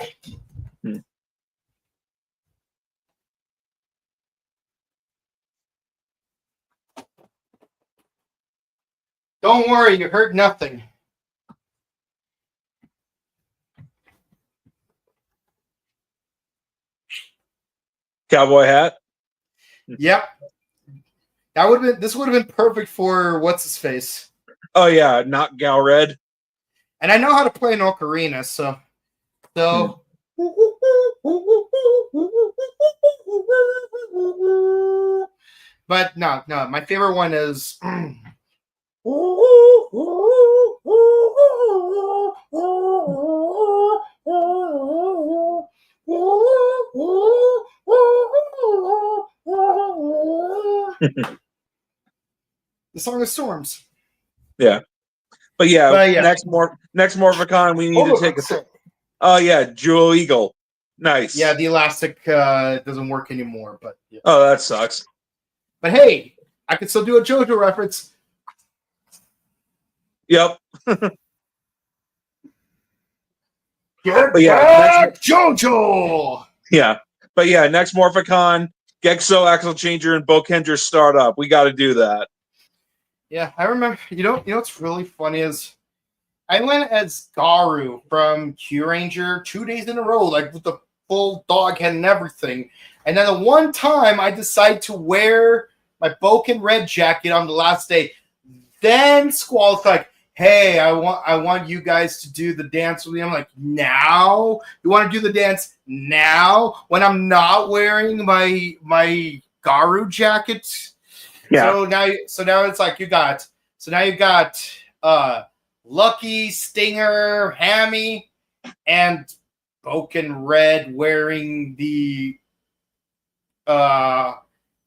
Don't worry, you heard nothing. Cowboy hat? Yep. This would have been perfect for what's his face. Oh yeah, not Gal Red. And I know how to play an ocarina, so But no, my favorite one is the Song of Storms. Yeah. But yeah, next Morphicon we need to take a Oh yeah, Jewel Eagle. Nice. Yeah, the elastic doesn't work anymore, but yeah. Oh, that sucks. But hey, I can still do a JoJo reference. Yep. Get back, JoJo! Yeah. But yeah, next Morphicon, Gexo, Axle Changer, and Bokender start up. We got to do that. Yeah, I remember. You know what's really funny is I went as Garu from Q Ranger 2 days in a row, like with the full dog head and everything. And then the one time I decided to wear my Boken Red jacket on the last day. Then Squall's like, hey, I want you guys to do the dance with me. I'm like, now? You want to do the dance now? When I'm not wearing my Garu jacket? Yeah. So now it's like you got Lucky, Stinger, Hammy, and Boken Red wearing the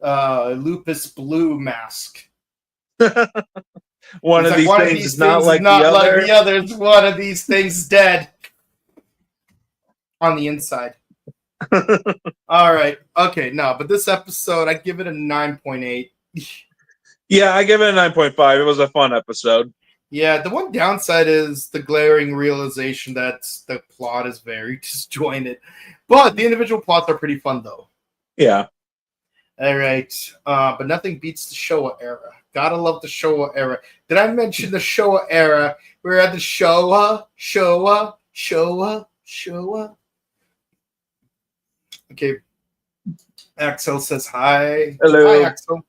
Lupus Blue mask. One of these things is not like the other. One of these things is dead on the inside. All right. Okay. No, but this episode, I give it a 9.8. Yeah, I give it a 9.5. It was a fun episode. Yeah, the one downside is the glaring realization that the plot is very disjointed. But the individual plots are pretty fun, though. Yeah. All right. But nothing beats the Showa era. Gotta love the Showa era. Did I mention the Showa era? We're at the Showa. Okay. Axel says hi. Hello. Hi, Axel.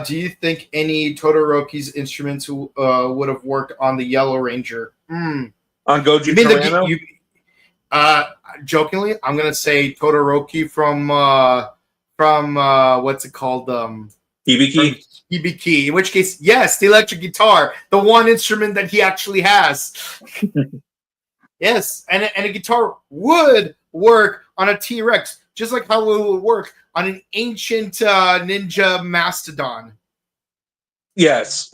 Do you think any Todoroki's instruments would have worked on the Yellow Ranger? On Goju Torano? Jokingly, I'm gonna say Todoroki from what's it called? Hibiki. Hibiki. In which case, yes, the electric guitar, the one instrument that he actually has. Yes, and a guitar would work on a T-Rex, just like how it would work on an ancient ninja mastodon. Yes.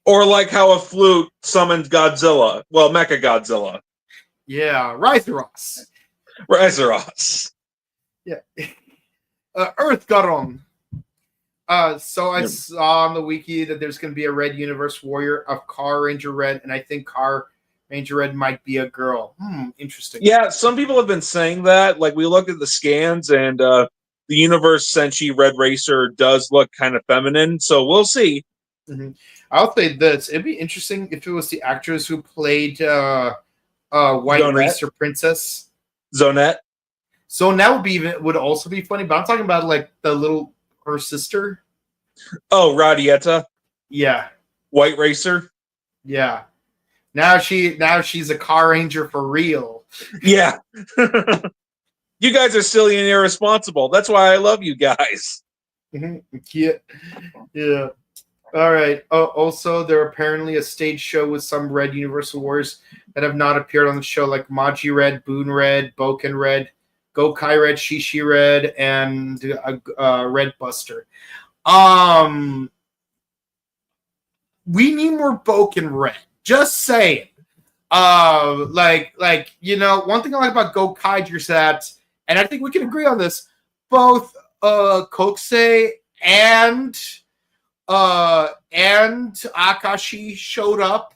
Or like how a flute summoned Godzilla. Well, Mecha Godzilla. Yeah, Rytheros. Rytheros. Yeah. Earth Garon. So I saw on the wiki that there's going to be a Red Universe Warrior of Car Ranger Red, and I think Car Ranger Red might be a girl. Interesting. Yeah, some people have been saying that. Like, we look at the scans, and the Universe Senshi Red Racer does look kind of feminine, so we'll see. Mm-hmm. I'll say this. It'd be interesting if it was the actress who played White Zonette. Racer Princess. Zonette. So that would also be funny, but I'm talking about like her sister. Oh, Radietta. Yeah. White Racer. Yeah. Now she's a Car Ranger for real. Yeah. You guys are silly and irresponsible. That's why I love you guys. Yeah. Yeah. All right. Also, there are apparently a stage show with some Red Universal Warriors that have not appeared on the show, like Maji Red, Boon Red, Boken Red, Gokai Red, Shishi Red, and Red Buster. We need more Boken Red. Just saying. One thing I like about Gokai is that, and I think we can agree on this, both Kokusei and Akashi showed up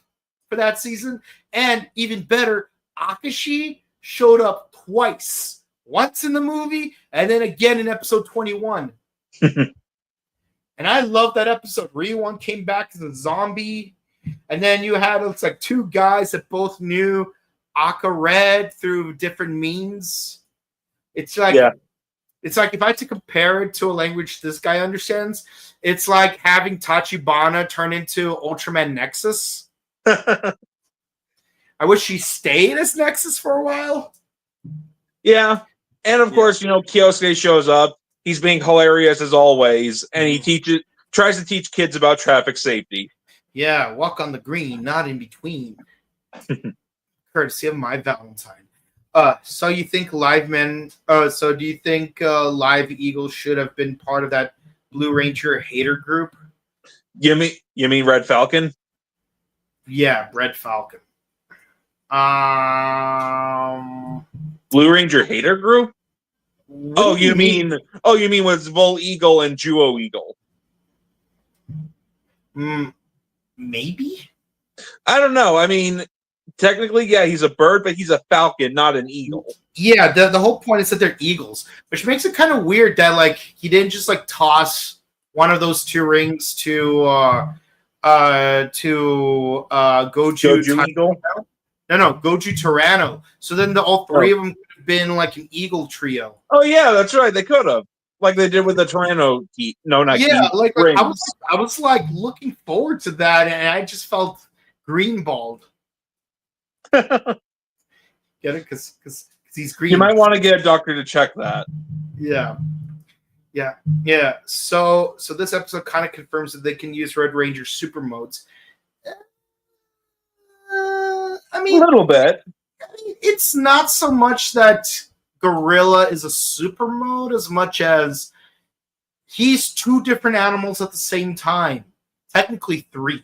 for that season, and even better, Akashi showed up twice. Once in the movie, and then again in episode 21. And I love that episode. Ryuan came back as a zombie, and then you had like two guys that both knew Aka Red through different means. It's like It's like if I had to compare it to a language this guy understands, it's like having Tachibana turn into Ultraman Nexus. I wish he stayed as Nexus for a while. Yeah. And of course, Kyosuke shows up. He's being hilarious as always, and he tries to teach kids about traffic safety. Yeah, walk on the green, not in between. Courtesy of my Valentine. So you think do you think Live Eagle should have been part of that Blue Ranger hater group? You mean Red Falcon? Yeah, Red Falcon. Blue Ranger hater group? You mean with Vol Eagle and Juo Eagle? Maybe? I don't know. I mean, technically, yeah, he's a bird, but he's a falcon, not an eagle. Yeah, the whole point is that they're eagles, which makes it kind of weird that he didn't just toss one of those two rings to Goju Eagle. No, Goju Tyranno. So then all three of them could have been an eagle trio. Oh yeah, that's right. They could have, like they did with the Tyranno key. No, not yeah. Key, I was looking forward to that, and I just felt greenballed. Get it? Because he's green. You might want to get a doctor to check that. Yeah. So this episode kind of confirms that they can use Red Ranger super modes. I mean, a little bit. It's not so much that Gorilla is a super mode as much as he's two different animals at the same time. Technically three.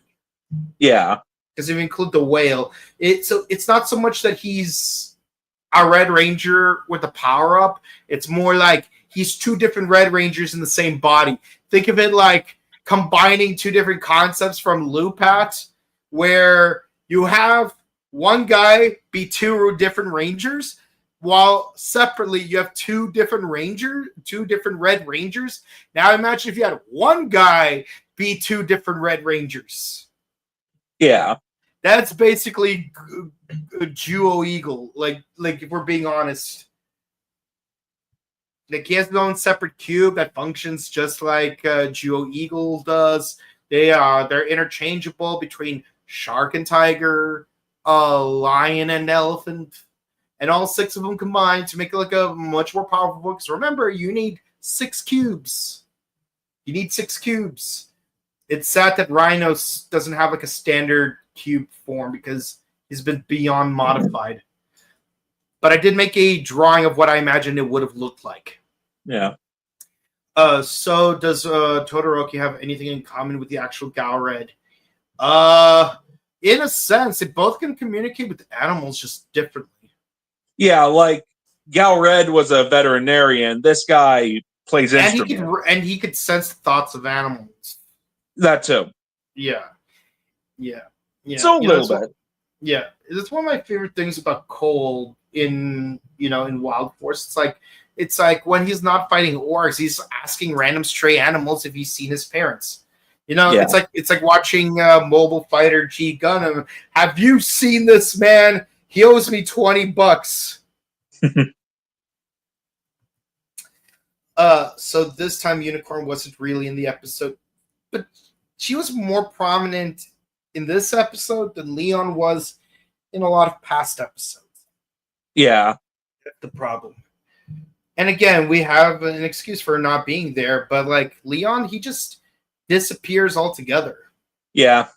Yeah. Because if you include the whale, it's not so much that he's a Red Ranger with a power up. It's more like he's two different Red Rangers in the same body. Think of it like combining two different concepts from Lupat, where you have one guy be two different Rangers, while separately you have two different Red Rangers. Now imagine if you had one guy be two different Red Rangers. Yeah. That's basically a Juo Eagle. Like if we're being honest. He has his own separate cube that functions just like Juo Eagle does. They're interchangeable between shark and tiger, lion and elephant, and all six of them combined to make it a much more powerful book. So remember, you need 6 cubes. It's sad that Rhino doesn't have a standard cube form because he's been beyond modified. But I did make a drawing of what I imagined it would have looked like. Yeah. So does Todoroki have anything in common with the actual Galred? In a sense, they both can communicate with animals just differently. Yeah, like Galred was a veterinarian. This guy plays and instruments. he could sense the thoughts of animals. That too. Yeah. So a little bit. That's one of my favorite things about Cole in Wild Force. It's like when he's not fighting orcs, he's asking random stray animals if he's seen his parents. It's like watching Mobile Fighter G Gundam. Have you seen this man? He owes me $20. So this time Unicorn wasn't really in the episode, but she was more prominent in this episode than Leon was in a lot of past episodes. Yeah. That's the problem. And again, we have an excuse for not being there, but like Leon, he just disappears altogether. Yeah.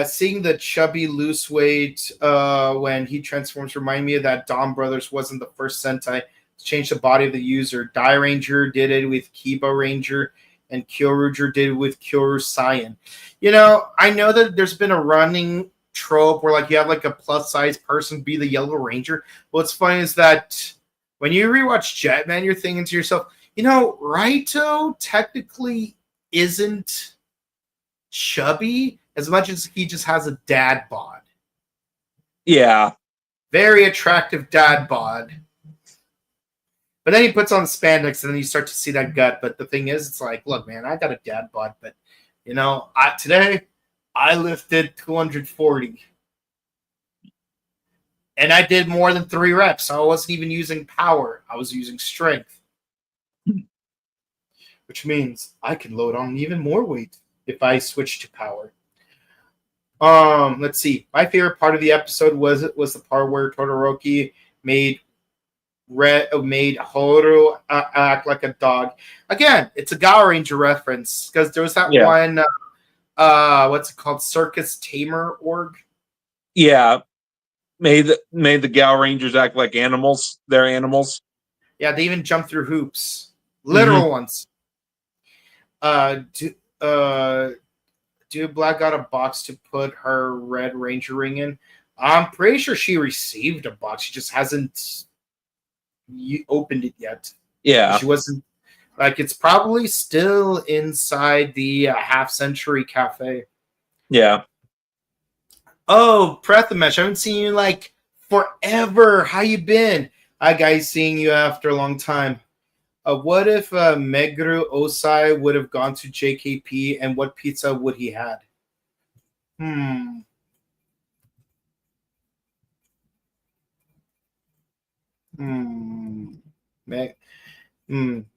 Seeing the chubby loose weight when he transforms remind me of that Dawn Brothers wasn't the first Sentai to change the body of the user. Dai Ranger did it with Kiba Ranger, and Kyoruger did it with Kyoru Saiyan. I know that there's been a running trope where like you have like a plus size person be the Yellow Ranger. What's funny is that when you rewatch Jetman, you're thinking to yourself, Raito technically isn't chubby as much as he just has a dad bod. Yeah. Very attractive dad bod. But then he puts on spandex and then you start to see that gut. But the thing is, it's like, look, man, I got a dad bod, but today I lifted 240. And I did more than 3 reps. So I wasn't even using power. I was using strength. Which means I can load on even more weight if I switch to power. Let's see. My favorite part of the episode was the part where Todoroki made Horu act like a dog. Again, it's a Gao Ranger reference because there was that one. What's it called? Circus Tamer org. Yeah, made the Gao Rangers act like animals. They're animals. Yeah, they even jump through hoops, literal ones. Dude, Black got a box to put her Red Ranger ring in. I'm pretty sure she received a box. She just hasn't opened it yet. Yeah. She wasn't, it's probably still inside the Half Century Cafe. Yeah. Oh, Prathamesh, I haven't seen you in forever. How you been? Hi, guys, seeing you after a long time. What if Meguru Osai would have gone to JKP, and what pizza would he had?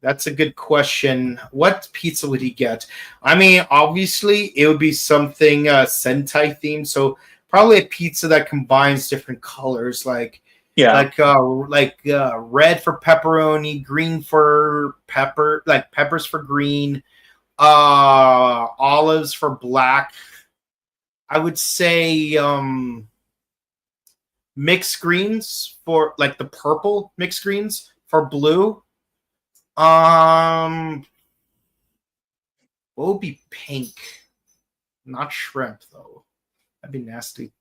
That's a good question. What pizza would he get? I mean, obviously, it would be something Sentai themed, so probably a pizza that combines different colors, red for pepperoni, green for pepper, peppers for green, olives for black. I would say mixed greens for the purple mixed greens for blue. What would be pink? Not shrimp though. That'd be nasty.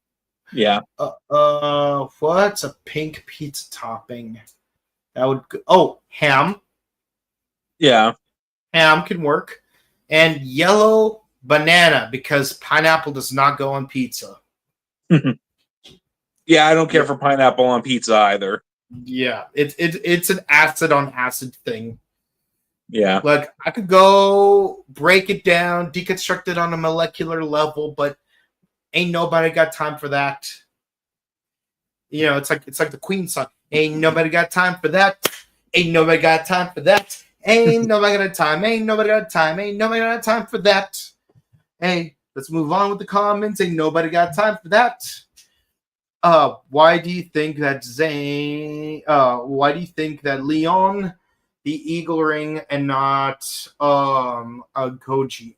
Yeah. What's a pink pizza topping? That would ham. Yeah. Ham can work. And yellow banana because pineapple does not go on pizza. Yeah, I don't care for pineapple on pizza either. Yeah, it's an acid on acid thing. Yeah. I could go break it down, deconstruct it on a molecular level, but ain't nobody got time for that. It's like the Queen song. Ain't nobody got time for that. Ain't nobody got time for that. Ain't nobody got time. Ain't nobody got time. Ain't nobody got time for that. Hey, let's move on with the comments. Ain't nobody got time for that. Why do you think that why do you think that Leon, the Eagle Ring, and not a Koji?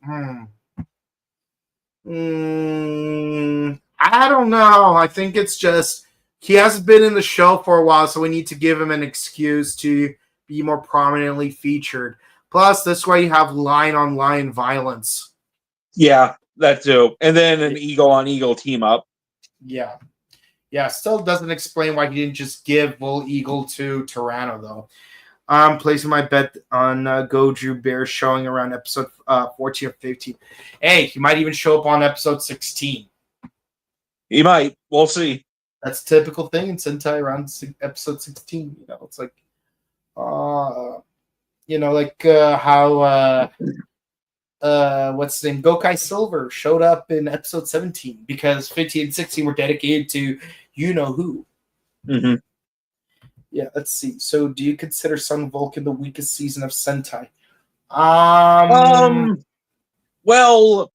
I don't know. I think it's just he hasn't been in the show for a while, so we need to give him an excuse to be more prominently featured. Plus, this way you have line-on-line violence. Yeah, that too. And then an eagle-on-eagle team-up. Yeah. Yeah, still doesn't explain why he didn't just give Bull Eagle to Tyranno, though. I'm placing my bet on Gozyuger showing around episode 14 or 15. Hey, he might even show up on episode 16. He might. We'll see. That's a typical thing in Sentai around episode 16. It's like, how what's his name? Gokai Silver showed up in episode 17 because 15 and 16 were dedicated to you know who. Mm-hmm. Yeah, let's see. So, do you consider Sun Vulcan the weakest season of Sentai? Well,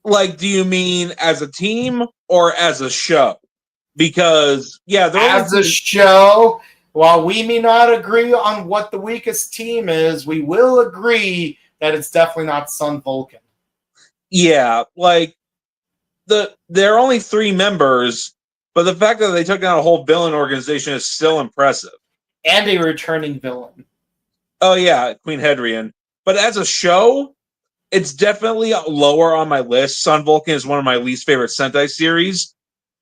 like, do you mean as a team or as a show? Because as a show, while we may not agree on what the weakest team is, we will agree that it's definitely not Sun Vulcan. Yeah, like there are only 3 members. But the fact that they took down a whole villain organization is still impressive. And a returning villain. Oh, yeah, Queen Hedrian. But as a show, it's definitely lower on my list. Sun Vulcan is one of my least favorite Sentai series.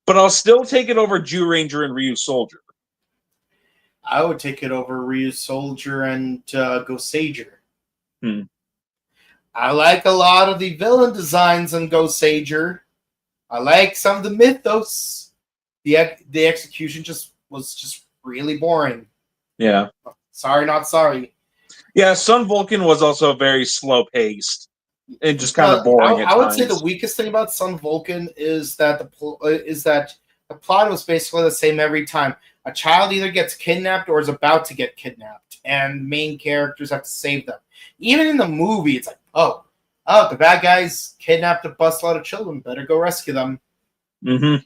But I'll still take it over Jew Ranger and Ryu Soldier. I would take it over Ryu Soldier and Gozyuger. I like a lot of the villain designs in Gozyuger. I like some of the mythos. The execution was just really boring. Yeah. Sorry, not sorry. Yeah, Sun Vulcan was also very slow paced and just kind of boring. I would say the weakest thing about Sun Vulcan is that the plot was basically the same every time. A child either gets kidnapped or is about to get kidnapped, and main characters have to save them. Even in the movie, it's like, oh, the bad guys kidnapped a busload of children. Better go rescue them. Mm-hmm.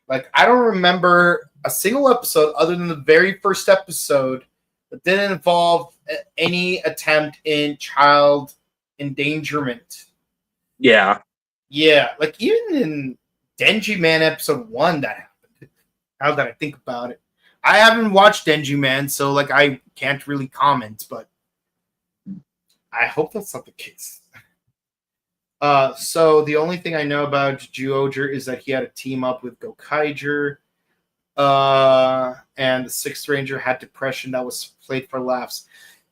Like, I don't remember a single episode other than the very first episode that didn't involve any attempt in child endangerment. Yeah. Yeah, like even in Denji Man episode 1 that happened. Now that I think about it. I haven't watched Denji Man, so like I can't really comment, but I hope that's not the case. So the only thing I know about Gozyuger is that he had a team up with Gokaiger, and the 6th Ranger had depression that was played for laughs.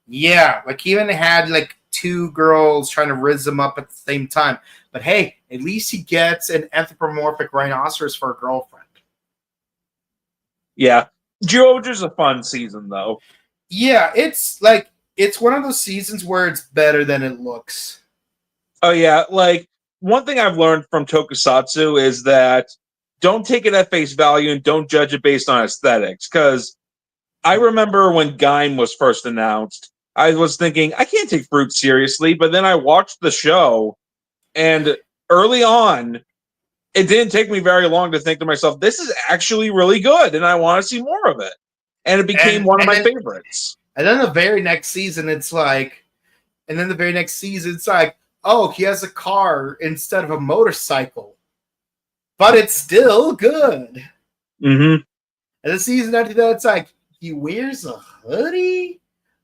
Yeah, like he even had like 2 girls trying to rizz him up at the same time. But hey, at least he gets an anthropomorphic rhinoceros for a girlfriend. Yeah, Gozyuger's a fun season though. Yeah, it's one of those seasons where it's better than it looks. Oh, yeah. Like, one thing I've learned from Tokusatsu is that don't take it at face value and don't judge it based on aesthetics. Because I remember when Gaim was first announced, I was thinking, I can't take Fruit seriously. But then I watched the show, and early on, it didn't take me very long to think to myself, this is actually really good, and I want to see more of it. And it became one of my favorites. And then the very next season, it's like, oh, he has a car instead of a motorcycle. But it's still good. Mm-hmm. And the season after that, it's like, he wears a hoodie?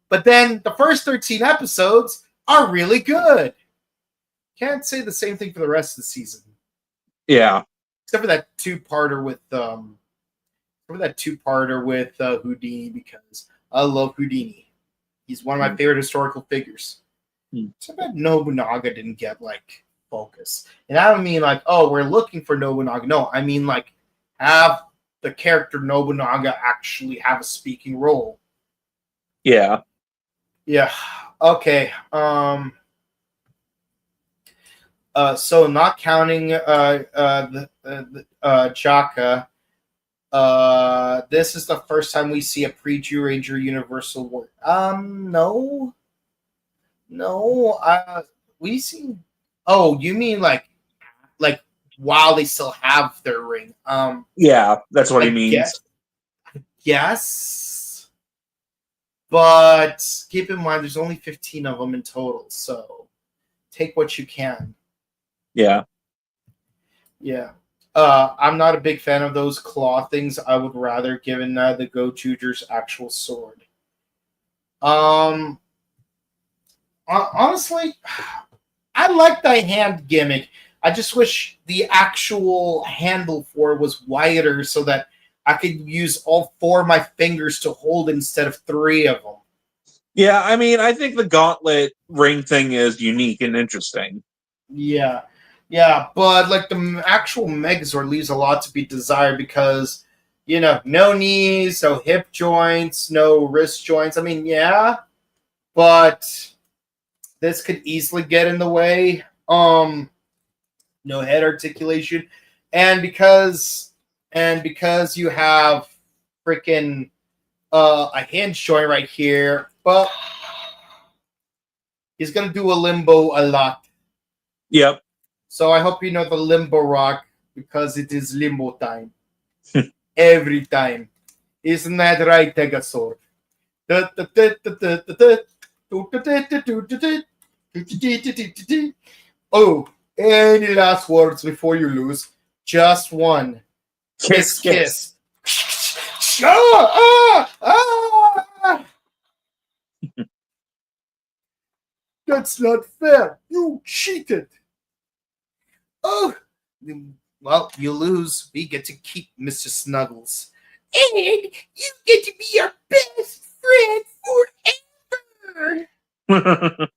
But then the first 13 episodes are really good. Can't say the same thing for the rest of the season. Yeah. Except for that two-parter with Houdini, because I love Houdini. He's one of my favorite historical figures. So bad Nobunaga didn't get like focus. And I don't mean like, oh, we're looking for Nobunaga. No, I mean like have the character Nobunaga actually have a speaking role. Yeah. Yeah. Okay. So not counting Chaka, this is the first time we see a pre-Jew Ranger Universal War. No, we see. Oh, you mean like while they still have their ring? Yeah, that's what he means. Yes, but keep in mind there's only 15 of them in total, so take what you can. Yeah. Yeah. I'm not a big fan of those claw things. I would rather given the Gozyuger's actual sword. Honestly, I like the hand gimmick. I just wish the actual handle for it was wider so that I could use all 4 of my fingers to hold instead of 3 of them. Yeah, I mean, I think the gauntlet ring thing is unique and interesting. Yeah. Yeah, but like the actual Megazord leaves a lot to be desired because, no knees, no hip joints, no wrist joints. I mean, yeah, but this could easily get in the way. No head articulation, and because you have freaking a hinge joint right here, well, he's gonna do a limbo a lot. Yep. So I hope you know the limbo rock because it is limbo time every time. Isn't that right, Tegasaur? Oh, any last words before you lose? Just one. Kiss, kiss. That's not fair. You cheated. Oh, well, you lose. We get to keep Mr. Snuggles. And you get to be our best friend forever.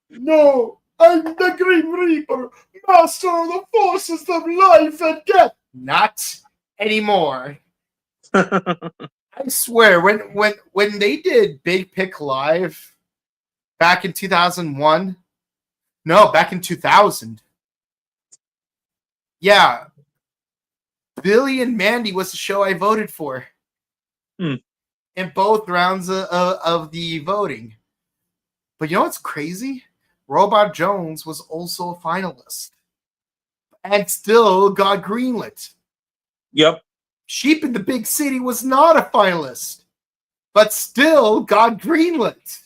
No, I'm the Grim Reaper, master of the forces of life and death. Not anymore. I swear, when they did Big Pick Live back in 2001, no, back in 2000. Yeah, Billy and Mandy was the show I voted for in both rounds of the voting. But you know what's crazy? Robot Jones was also a finalist and still got greenlit. Yep. Sheep in the Big City was not a finalist, but still got greenlit.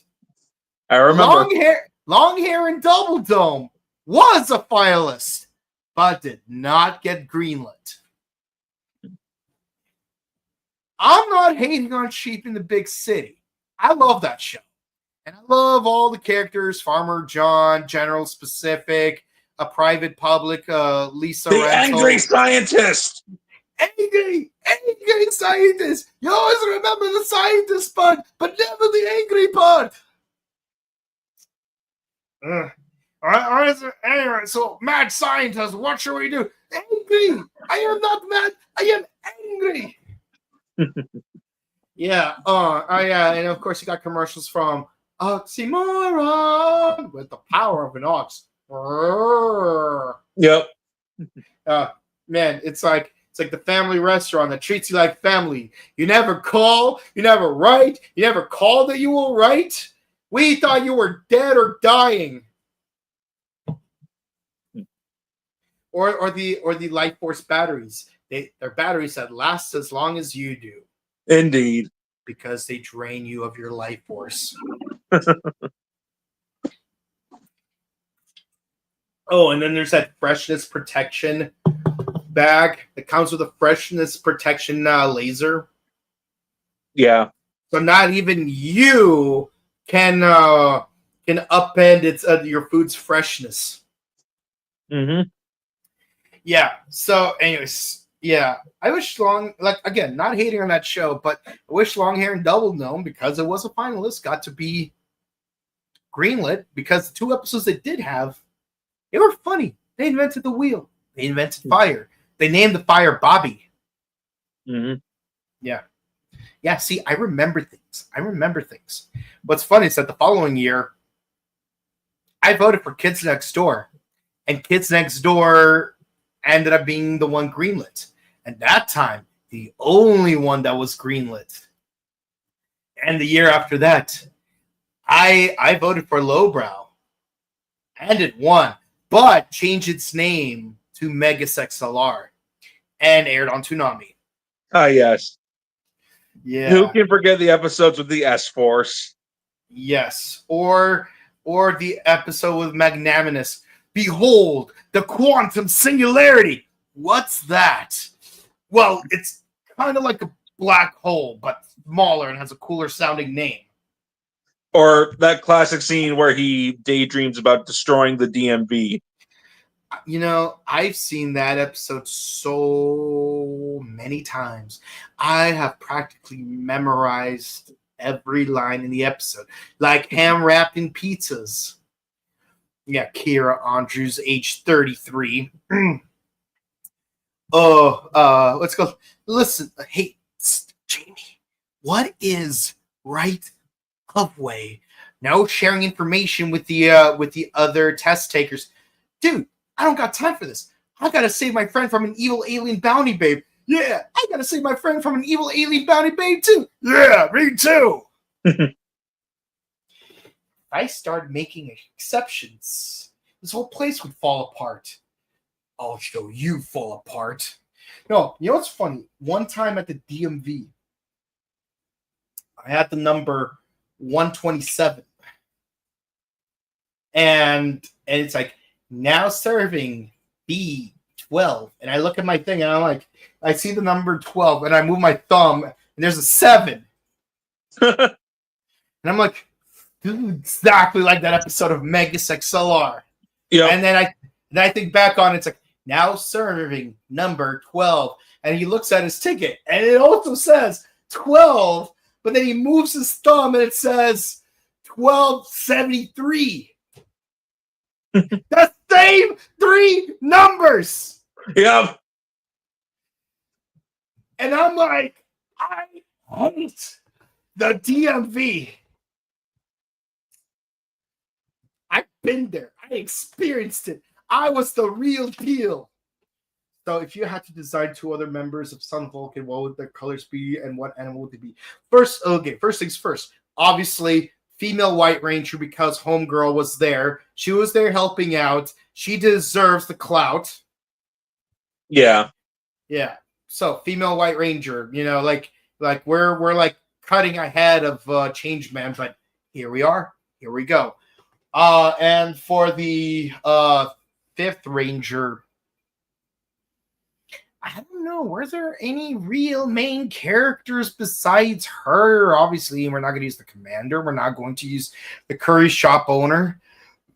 I remember. Long Hair and Double Dome was a finalist, but did not get greenlit. I'm not hating on Sheep in the Big City. I love that show. And I love all the characters, Farmer John, General Specific, a Private Public, Lisa the Rental. Angry Scientist. Angry scientist. You always remember the scientist part, but never the angry part. Anyway, so mad scientist, what should we do? Angry. I am not mad. I am angry. Yeah. And of course you got commercials from Oxymoron with the power of an ox. Yep. Man, it's like the family restaurant that treats you like family. You never call, you never write, you never call that you will write. We thought you were dead or dying. Or the Life Force batteries. They're batteries that last as long as you do. Indeed. Because they drain you of your life force. Oh, and then there's that freshness protection bag that comes with a freshness protection laser. Yeah. So not even you can upend its your food's freshness. Mm-hmm. Yeah. So, anyways, yeah, I wish again, not hating on that show, but I wish Long Hair and Double Dome, because it was a finalist, got to be greenlit, because the 2 episodes they did have, they were funny. They invented the wheel. They invented fire. They named the fire Bobby. Mm-hmm. Yeah. Yeah, see, I remember things. What's funny is that the following year, I voted for Kids Next Door, and Kids Next Door ended up being the one greenlit. And that time, the only one that was greenlit. And the year after that, I voted for Lowbrow. And it won, but changed its name to Megas XLR and aired on Toonami. Ah, yes. Yeah. Who can forget the episodes with the S-Force? Yes. Or the episode with Magnanimous. Behold, the quantum singularity. What's that? Well, it's kind of like a black hole, but smaller and has a cooler sounding name. Or that classic scene where he daydreams about destroying the DMV. You know, I've seen that episode so many times. I have practically memorized every line in the episode, like ham wrapped in pizzas. Yeah, Kira Andrews, age 33. Let's go. Listen, hey, Jamie, what is right of way? No sharing information with the other test takers, dude. I don't got time for this. I gotta save my friend from an evil alien bounty babe. Yeah, I gotta save my friend from an evil alien bounty babe too. Yeah, me too. I started making exceptions. This whole place would fall apart. I'll show you fall apart. No, you know what's funny? One time at the DMV, I had the number 127. And it's like, now serving B12. And I look at my thing and I'm like, I see the number 12 and I move my thumb and there's a 7. And I'm like, dude, exactly like that episode of Megas XLR. Yeah. And then I think back on it, it's like, now serving number 12. And he looks at his ticket and it also says 12, but then he moves his thumb and it says 1273. The same 3 numbers. Yep. And I'm like, I hate the DMV. I've been there. I experienced it. I was the real deal. So if you had to design 2 other members of Sun Vulcan, what would their colors be and what animal would they be? First things first. Obviously, female White Ranger, because Homegirl was there. She was there helping out. She deserves the clout. Yeah. Yeah. So female White Ranger, you know, like we're like cutting ahead of Changeman, but here we are. Here we go. And for the 5th Ranger, I don't know. Were there any real main characters besides her? Obviously, we're not going to use the commander. We're not going to use the curry shop owner.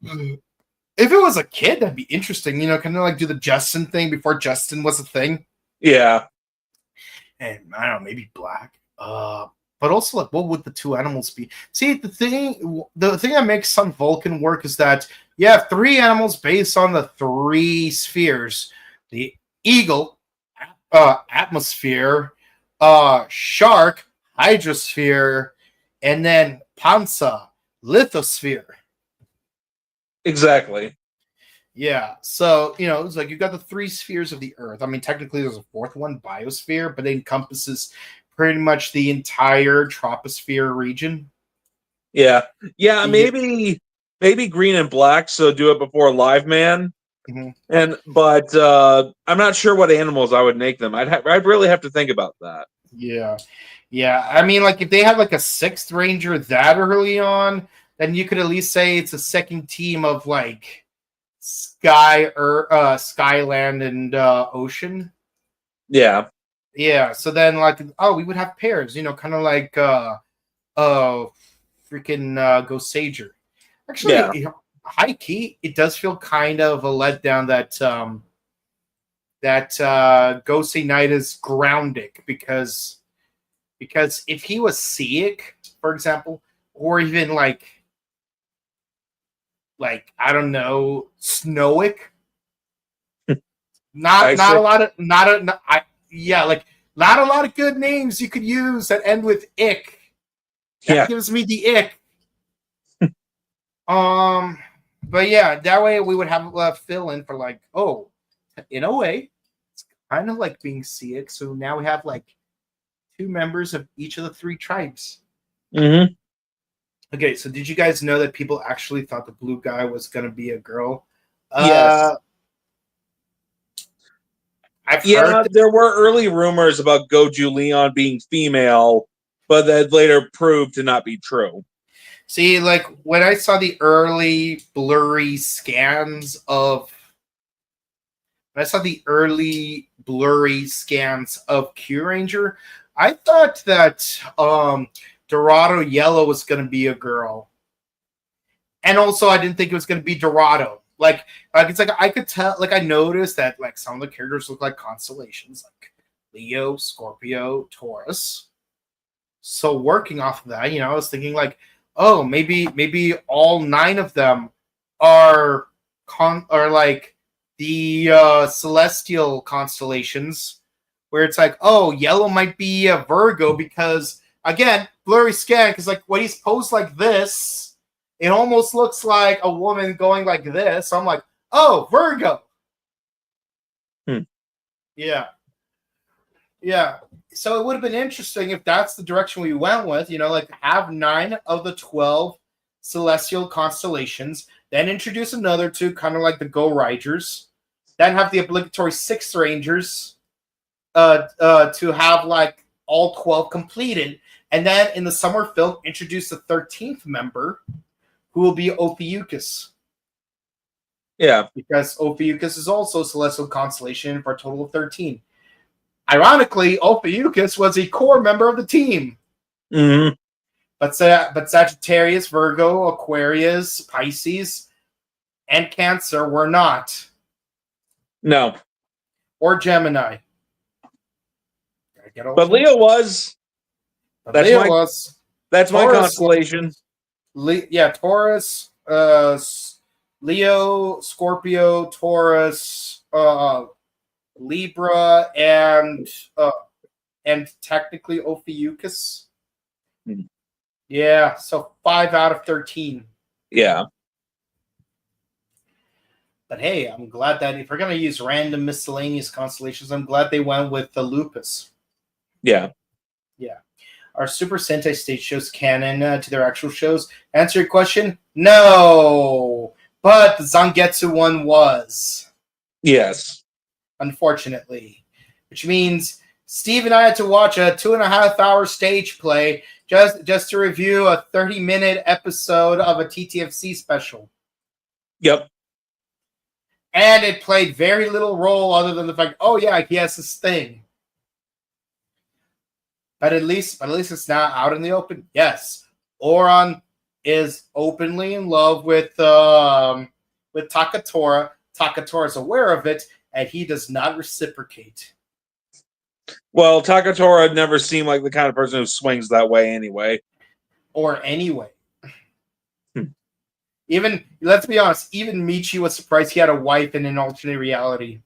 If it was a kid, that'd be interesting. You know, kind of like do the Justin thing before Justin was a thing. Yeah. And I don't know, maybe Black. But also, like, what would the 2 animals be? See, the thing that makes Sun Vulcan work is that you have 3 animals based on the 3 spheres: the eagle, atmosphere, shark, hydrosphere, and then Panza, lithosphere. Exactly. Yeah, so, you know, it's like you've got the 3 spheres of the Earth. I mean, technically there's a 4th one, biosphere, but it encompasses pretty much the entire troposphere region. Yeah. Yeah, maybe green and black, so do it before Live Man. Mm-hmm. But I'm not sure what animals I would make them. I'd really have to think about that. Yeah. I mean, like if they had like a 6th Ranger that early on, then you could at least say it's a second team of like Skyland and Ocean. Yeah. Yeah. So then like, we would have pairs, you know, kind of like freaking Gozyuger. Actually, high key, it does feel kind of a letdown that Gosei Knight is grounded because if he was Seik, for example, or even like I don't know, Snowick, not a lot of good names you could use that end with ick. That gives me the ick. But yeah, that way we would have a fill in for like, in a way, it's kind of like being Seik. So now we have like 2 members of each of the 3 tribes. Mm-hmm. Okay, so did you guys know that people actually thought the blue guy was going to be a girl? Yes. There were early rumors about Goju Leon being female, but that later proved to not be true. See, like when I saw the early blurry scans of Q Ranger, I thought that Dorado Yellow was going to be a girl. And also I didn't think it was going to be Dorado. Like it's like I could tell. Like I noticed that like some of the characters look like constellations, like Leo, Scorpio, Taurus. So working off of that, I was thinking like, oh, maybe all 9 of them are like the celestial constellations, where it's like, oh, yellow might be a Virgo because again, blurry scan because like when he's posed like this, it almost looks like a woman going like this. So I'm like, oh, Virgo. Yeah. Yeah. So it would have been interesting if that's the direction we went with, like have 9 of the 12 celestial constellations, then introduce another 2, kind of like the Go Riders, then have the obligatory 6 Rangers to have like all 12 completed, and then in the summer film introduce the 13th member, who will be Ophiuchus. Yeah. Because Ophiuchus is also a celestial constellation for a total of 13. Ironically, Ophiuchus was a core member of the team. Mm-hmm. But Sagittarius, Virgo, Aquarius, Pisces, and Cancer were not. No. Or Gemini. But Leo was. That's my constellation. Taurus, Leo, Scorpio, Taurus, Libra, and technically Ophiuchus. Yeah, so 5 out of 13. Yeah. But hey, I'm glad that if we're going to use random miscellaneous constellations, I'm glad they went with the Lupus. Yeah. Yeah. Are Super Sentai stage shows canon to their actual shows? Answer your question, no. But the Zangetsu one was. Yes. Unfortunately. Which means Steve and I had to watch a 2.5-hour stage play just to review a 30-minute episode of a TTFC special. Yep. And it played very little role other than the fact, oh yeah, he has this thing. But at least it's not out in the open. Yes, Oron is openly in love with Takatora. Takatora is aware of it, and he does not reciprocate. Well, Takatora never seemed like the kind of person who swings that way anyway. Or anyway. Even, let's be honest, even Michi was surprised he had a wife in an alternate reality.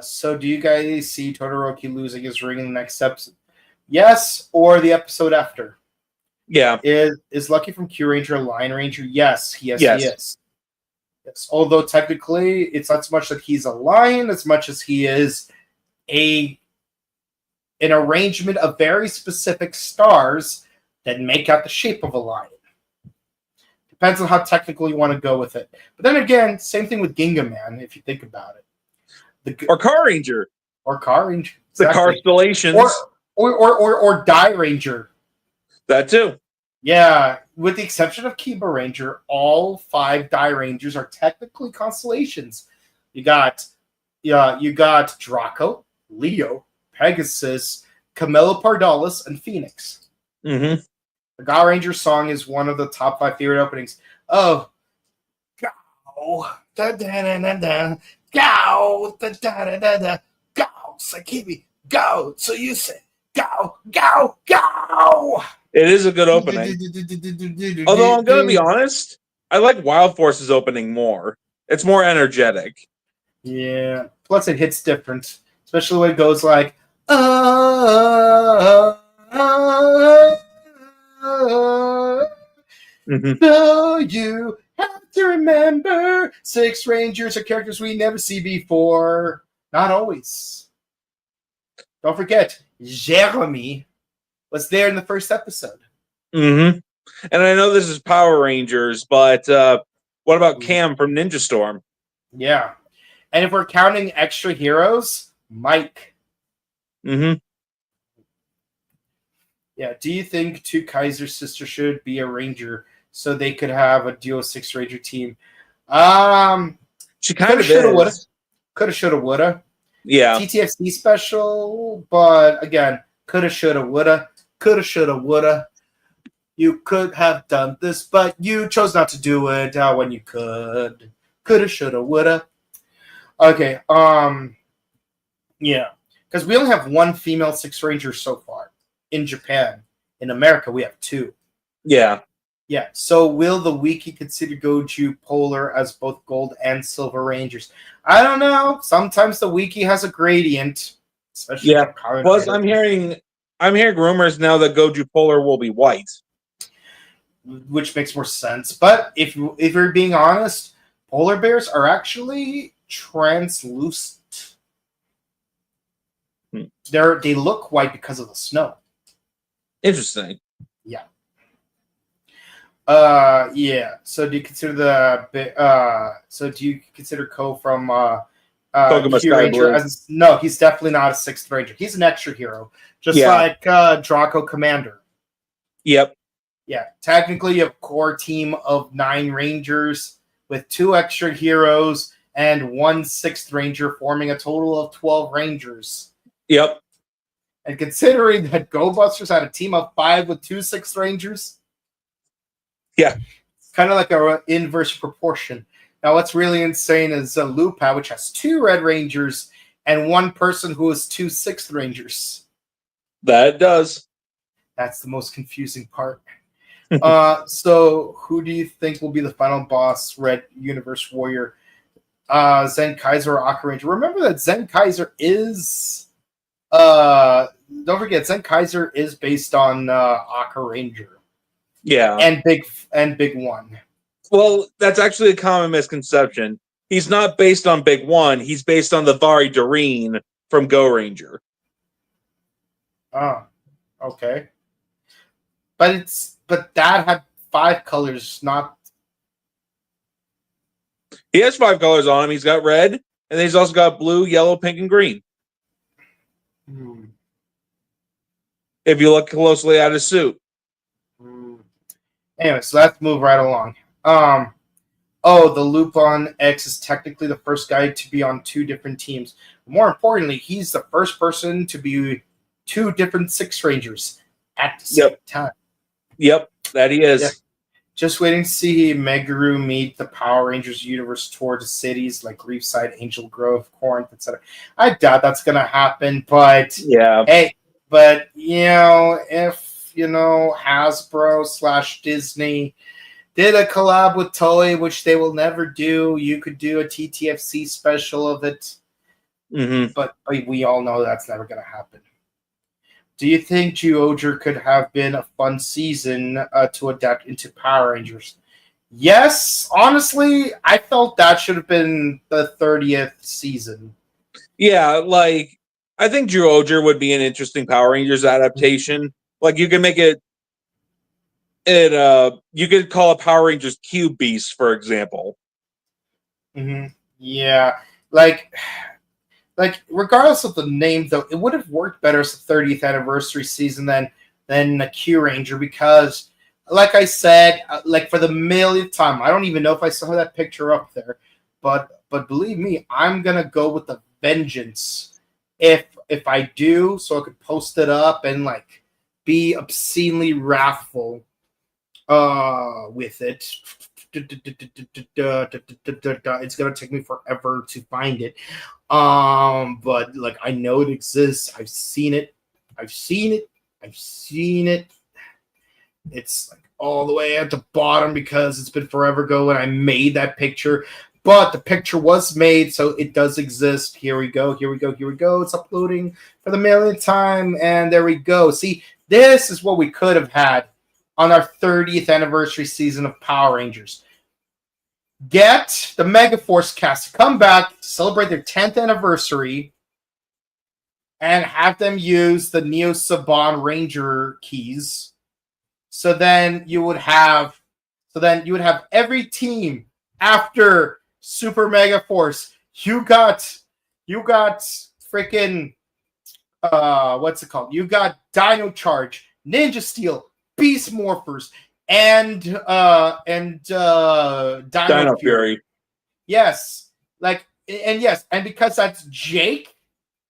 So do you guys see Todoroki losing his ring in the next episode? Yes, or the episode after? Yeah. Is Lucky from Q Ranger a Lion Ranger? Yes, he is. Yes. Although technically, it's not so much that he's a lion as much as he is an arrangement of very specific stars that make out the shape of a lion. Depends on how technical you want to go with it. But then again, same thing with Ginga Man, if you think about it. Or Car Ranger. Or Car Ranger. Exactly. The constellations. Or Die Ranger. That too. Yeah, with the exception of Kiba Ranger, all 5 Die Rangers are technically constellations. You got Draco, Leo, Pegasus, Camellopardalis, and Phoenix. Mm-hmm. The God Ranger song is one of the top 5 favorite openings. Oh, go, da da da da da, go, da da da da da, go, Sakibi, go. So you say, go, go, go. It is a good opening. Although I'm gonna be honest, I like Wild Force's opening more. It's more energetic. Yeah. Plus, it hits different, especially when it goes like, So you have to remember 6 Rangers are characters we never see before. Not always. Don't forget, Jeremy was there in the first episode. Mm-hmm. And I know this is Power Rangers, but what about Cam from Ninja Storm? Yeah. And if we're counting extra heroes, Mike. Mm-hmm. Yeah. Do you think Two Kaiser's sister should be a Ranger so they could have a duo 6 Ranger team? She kind of is. Coulda, shoulda, woulda. Yeah. TTFC special, but again, coulda, shoulda, woulda. Coulda, shoulda, woulda. You could have done this, but you chose not to do it when you could. Coulda, shoulda, woulda. Okay, yeah. Because we only have one female Six Ranger so far in Japan. In America, we have two. Yeah. Yeah, so will the wiki consider Goju Polar as both gold and silver rangers? I don't know. Sometimes the wiki has a gradient, especially for Kamen Plus, Rider. I'm hearing rumors now that Goju Polar will be white, which makes more sense. But if you're being honest, polar bears are actually translucent. They look white because of the snow. Interesting. Yeah. Yeah. So do you consider do you consider Ko from Koguma Q Sky Ranger Blue. as no? He's definitely not a sixth ranger. He's an extra hero, just like Draco Commander. Yep. Yeah. Technically, you have a core team of 9 rangers with 2 extra heroes and 1 sixth ranger, forming a total of 12 rangers. Yep. And considering that Go Busters had a team of 5 with 2 sixth rangers. Yeah. It's kind of like an inverse proportion. Now, what's really insane is Lupa, which has 2 Red Rangers and 1 person who has 2 Sixth Rangers. That does. That's the most confusing part. So, who do you think will be the final boss, Red Universe Warrior? Zen Kaiser or Aka Ranger? Remember that Zen Kaiser is... don't forget, Zen Kaiser is based on Aka Ranger. Yeah. And Big One. Well, that's actually a common misconception. He's not based on Big One. He's based on the Vari Doreen from Go Ranger. Oh, okay. But that had 5 colors, not... He has 5 colors on him. He's got red, and then he's also got blue, yellow, pink, and green. If you look closely at his suit. Anyway, so let's move right along. The Lupin X is technically the first guy to be on 2 different teams. More importantly, he's the first person to be 2 different Six Rangers at the same time. Yep, that he is. Yeah. Just waiting to see Meguru meet the Power Rangers universe towards cities like Reefside, Angel Grove, Corinth, etc. I doubt that's going to happen, but hey, but if Hasbro / Disney did a collab with Toei, which they will never do, you could do a TTFC special of it. But we all know that's never going to happen. Do you think Gozyuger could have been a fun season to adapt into Power Rangers? Yes, honestly, I felt that should have been the 30th season. Yeah, like, I think Gozyuger would be an interesting Power Rangers adaptation. Like, you can make you could call it Power Rangers Cube Beast, for example. Yeah, like regardless of the name, though, it would have worked better as the 30th anniversary season than the Q Ranger, because, like I said, like for the millionth time, I don't even know if I saw that picture up there, but believe me, I'm gonna go with the vengeance if I do, so I could post it up and like be obscenely wrathful with it. It's gonna take me forever to find it, but like I know it exists. I've seen it. It's like all the way at the bottom because it's been forever ago when I made that picture, but the picture was made, so it does exist. Here we go. It's uploading for the millionth time, and there we go. See, this is what we could have had on our 30th anniversary season of Power Rangers. Get the Megaforce cast to come back to celebrate their 10th anniversary and have them use the Neo Saban Ranger keys. So then you would have every team after Super Megaforce. You got freaking what's it called? You got Dino Charge, Ninja Steel, Beast Morphers, and Dino Fury. Yes. And because that's Jake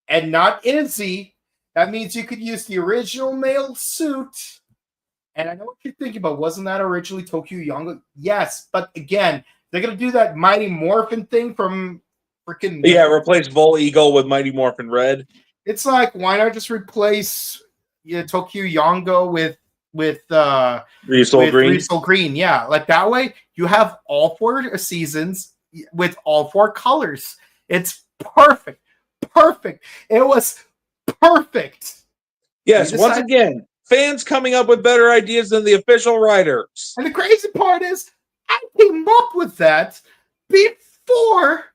and not Izzy, that means you could use the original male suit And I know what you're thinking about. Wasn't that originally Tokyo Yongo? Yes, but again, they're gonna do that Mighty Morphin thing from freaking. Yeah, replace Vol Eagle with Mighty Morphin Red. It's like, why not just replace Tokyo Yongo with Riesel Green. Riesel Green? Yeah, like that way you have all 4 seasons with all 4 colors. It's perfect. Perfect. It was perfect. Yes, once again, fans coming up with better ideas than the official writers. And the crazy part is, I came up with that before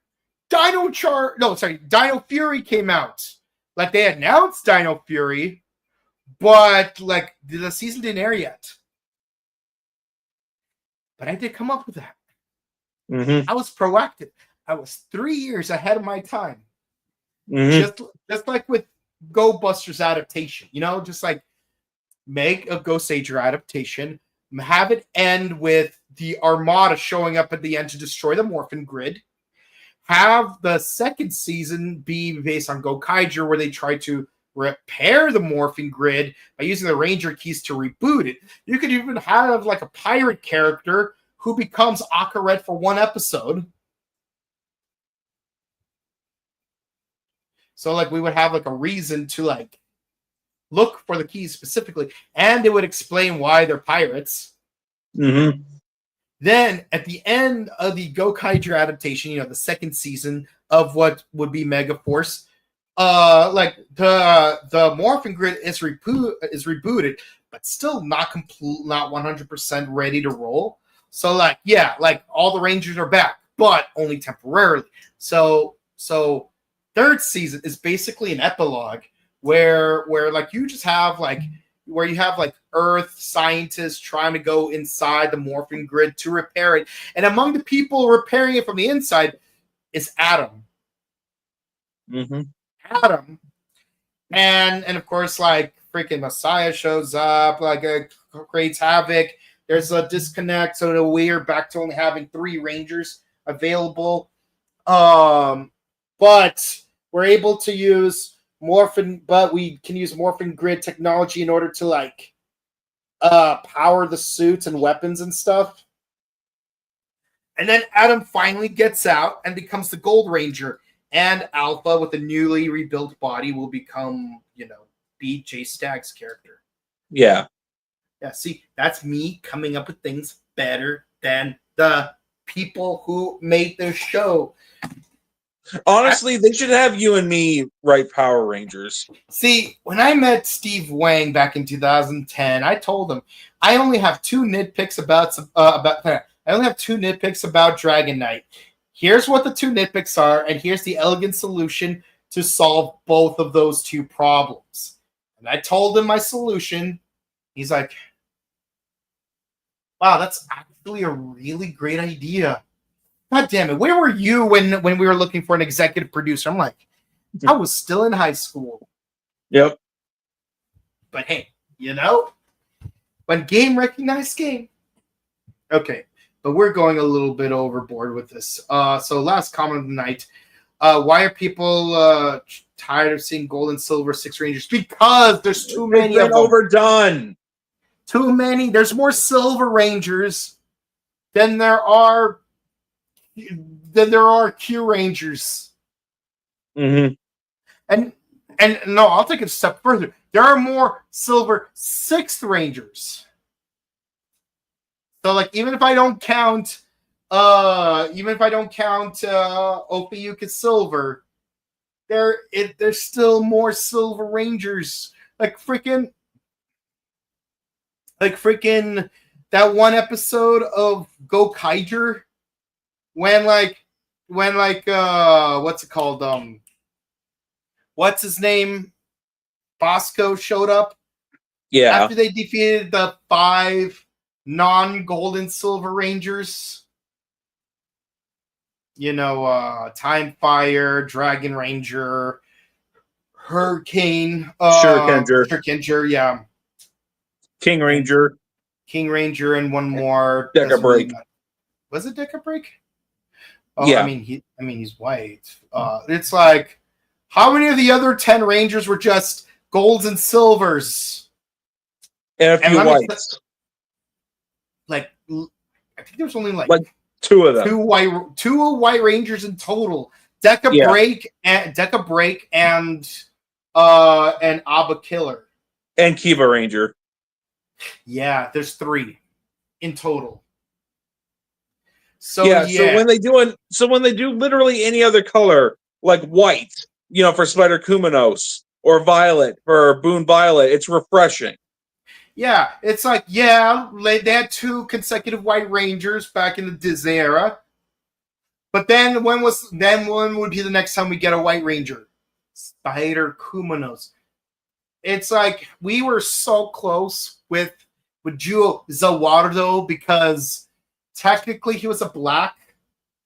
Dino Fury came out. Like, they announced Dino Fury, but like the season didn't air yet. But I did come up with that. Mm-hmm. I was proactive. I was 3 years ahead of my time. Mm-hmm. Just like with Go Busters adaptation, just like make a Go Sager adaptation, have it end with the Armada showing up at the end to destroy the Morphin Grid. Have the second season be based on Go Kaiju, where they try to repair the Morphin Grid by using the Ranger keys to reboot it. You could even have like a pirate character who becomes Akaret for 1 episode. So like we would have like a reason to like look for the keys specifically, and it would explain why they're pirates. Mm-hmm. Then at the end of the Go Kaiju adaptation, the second season of what would be Mega Force, like the Morphin Grid is rebooted, but still not 100% ready to roll. So like, yeah, like all the Rangers are back, but only temporarily. So third season is basically an epilogue where like you just have like where you have like Earth scientists trying to go inside the Morphin Grid to repair it, and among the people repairing it from the inside is Adam. Mm-hmm. Adam, and of course, like freaking Messiah shows up, like creates havoc. There's a disconnect, so we're back to only having 3 Rangers available. But we're able to use Morphin, but we can use Morphin Grid technology in order to like power the suits and weapons and stuff. And then Adam finally gets out and becomes the Gold Ranger, and Alpha with a newly rebuilt body will become, BJ Stagg's character. Yeah. Yeah, see, that's me coming up with things better than the people who made the show. Honestly, they should have you and me write Power Rangers. See, when I met Steve Wang back in 2010, I told him I only have 2 nitpicks about Dragon Knight. Here's what the 2 nitpicks are, and here's the elegant solution to solve both of those 2 problems. And I told him my solution. He's like, wow, that's actually a really great idea. God damn it. Where were you when we were looking for an executive producer? I'm like, I was still in high school. Yep. But hey, when game recognized game. Okay, but we're going a little bit overboard with this. So last comment of the night. Why are people tired of seeing gold and silver 6 Rangers? Because there's too many of them. Overdone. Too many. There's more Silver Rangers than there are Q Rangers. Mm-hmm. And no, I'll take it a step further. There are more Silver 6th Rangers. So like even if I don't count Ophiuchus Silver, there's still more Silver Rangers. Like freaking that one episode of Go Kaiju when what's it called? What's his name? Bosco showed up. Yeah. After they defeated the 5 non-gold and silver Rangers. Time Fire, Dragon Ranger, Hurricane, Shurikenger, yeah. King Ranger, and one more. Deca Break. Was it Deca Break? Oh, yeah. I mean he's white. It's like, how many of the other 10 Rangers were just golds and silvers? And a few whites. like I think there's only like two of them, two white rangers in total. Deca Break and Abba Killer and Kiva Ranger. Yeah, there's 3 in total. So So when they do literally any other color, like white, for Spider Kumanos, or violet for Boone Violet, it's refreshing. Yeah, it's like, they had 2 consecutive White Rangers back in the Disney era. But then when would be the next time we get a White Ranger? Spider Kumanos. It's like we were so close with Joe Zawardo because technically he was a black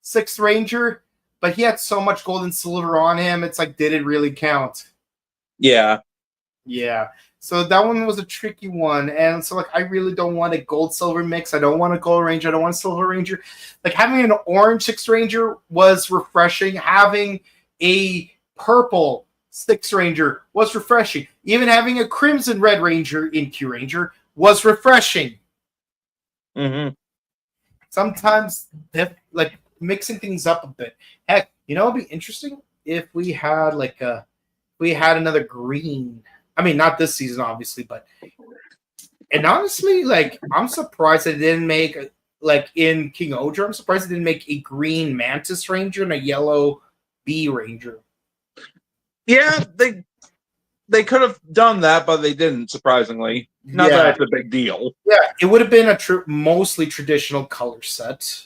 6th Ranger, but he had so much gold and silver on him, it's like, did it really count? Yeah. So that one was a tricky one, and so like I really don't want a gold silver mix. I don't want a gold ranger. I don't want a silver ranger. Like having an orange 6th Ranger was refreshing. Having a purple 6th Ranger was refreshing. Even having a crimson red ranger in Q Ranger was refreshing. Mm-hmm. Sometimes like mixing things up a bit. Heck, it'd be interesting if we had another green. I mean, not this season, obviously, and honestly, like, I'm surprised they didn't make, like, in King Oger, I'm surprised they didn't make a green Mantis Ranger and a yellow Bee Ranger. Yeah, they could have done that, but they didn't, surprisingly. Not that it's a big deal. Yeah, it would have been a mostly traditional color set.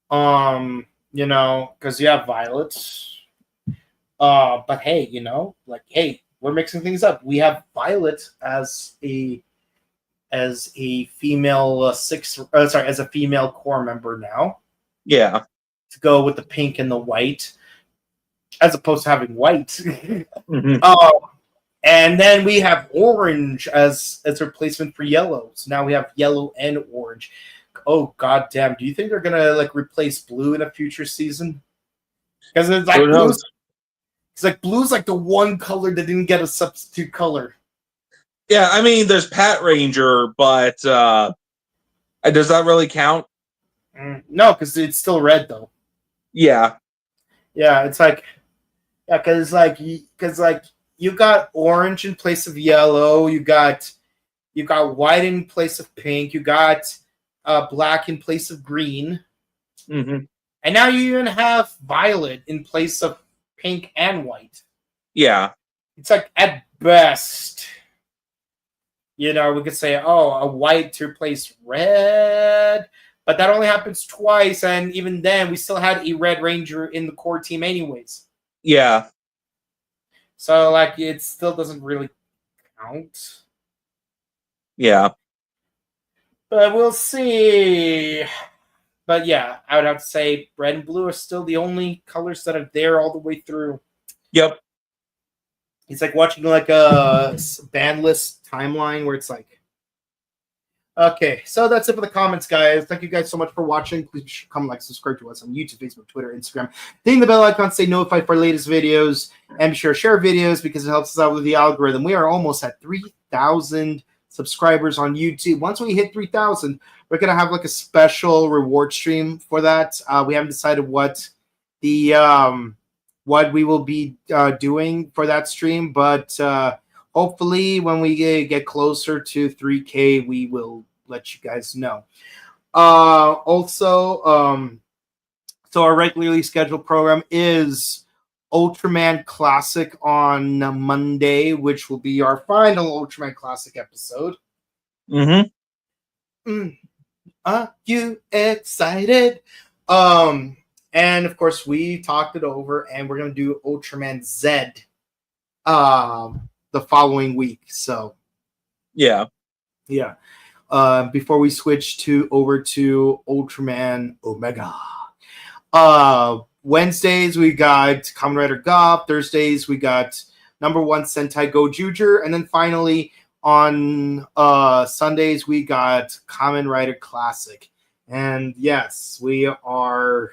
Because you have Violet. But hey, we're mixing things up. We have Violet as a female as a female core member now. Yeah. To go with the pink and the white, as opposed to having white. Mm-hmm. And then we have orange as a replacement for yellow. So now we have yellow and orange. Oh goddamn! Do you think they're gonna replace blue in a future season? Because it's like blue's. It's like blue's like the one color that didn't get a substitute color. Yeah, I mean, there's Pat Ranger, but does that really count? No, because it's still red though. Yeah. Yeah, it's like, because you got orange in place of yellow, you got white in place of pink, you got black in place of green, and now you even have violet in place of pink and white. Yeah. It's like, at best, we could say, a white to replace red, but that only happens twice, and even then, we still had a red ranger in the core team anyways. Yeah. So, it still doesn't really count. Yeah. But we'll see. But yeah, I would have to say red and blue are still the only colors that are there all the way through. Yep. It's like watching a band list timeline where it's like, okay, so that's it for the comments, guys. Thank you guys so much for watching. Please comment, subscribe to us on YouTube, Facebook, Twitter, Instagram. Ding the bell icon, stay notified for our latest videos, and be sure to share videos because it helps us out with the algorithm. We are almost at 3,000 subscribers on YouTube. Once we hit 3,000, we're gonna have a special reward stream for that. We haven't decided what we will be doing for that stream, but hopefully when we get closer to 3K, we will let you guys know. So our regularly scheduled program is Ultraman Classic on Monday, which will be our final Ultraman Classic episode. Are you excited? And of course, we talked it over, and we're gonna do Ultraman Z the following week. So yeah. Before we switch over to Ultraman Omega. Wednesdays we got Kamen Rider Gob. Thursdays we got #1 Sentai Gozyuger, and then finally on Sundays we got Kamen Rider Classic. And yes, we are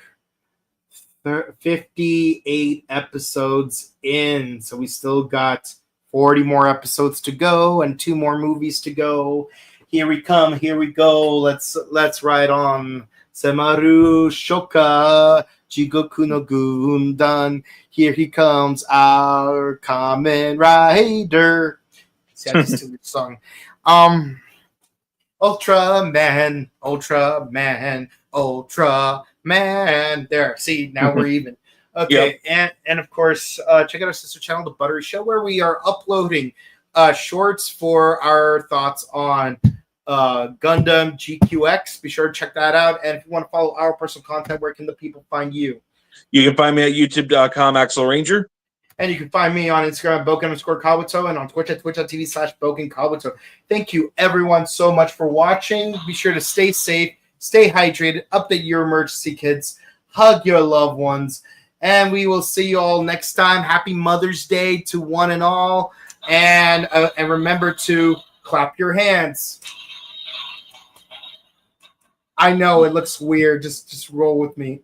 58 episodes in, so we still got 40 more episodes to go and 2 more movies to go. Here we come, here we go. Let's ride on. Semaru Shoka Jigoku no Gundan. Here he comes, our Kamen Rider. See, I just did the song. Ultraman, Ultraman, Ultraman. There, see, now we're even. Okay, yep. and of course, check out our sister channel, The Buttery Show, where we are uploading shorts for our thoughts on Gundam GQX. Be sure to check that out. And if you want to follow our personal content, where can the people find you? You can find me at youtube.com, Axel Ranger. And you can find me on Instagram, Boken_Kabuto, and on Twitch at twitch.tv/BokenKabuto. Thank you, everyone, so much for watching. Be sure to stay safe, stay hydrated, update your emergency kits, hug your loved ones, and we will see you all next time. Happy Mother's Day to one and all. And remember to clap your hands. I know it looks weird. Just roll with me.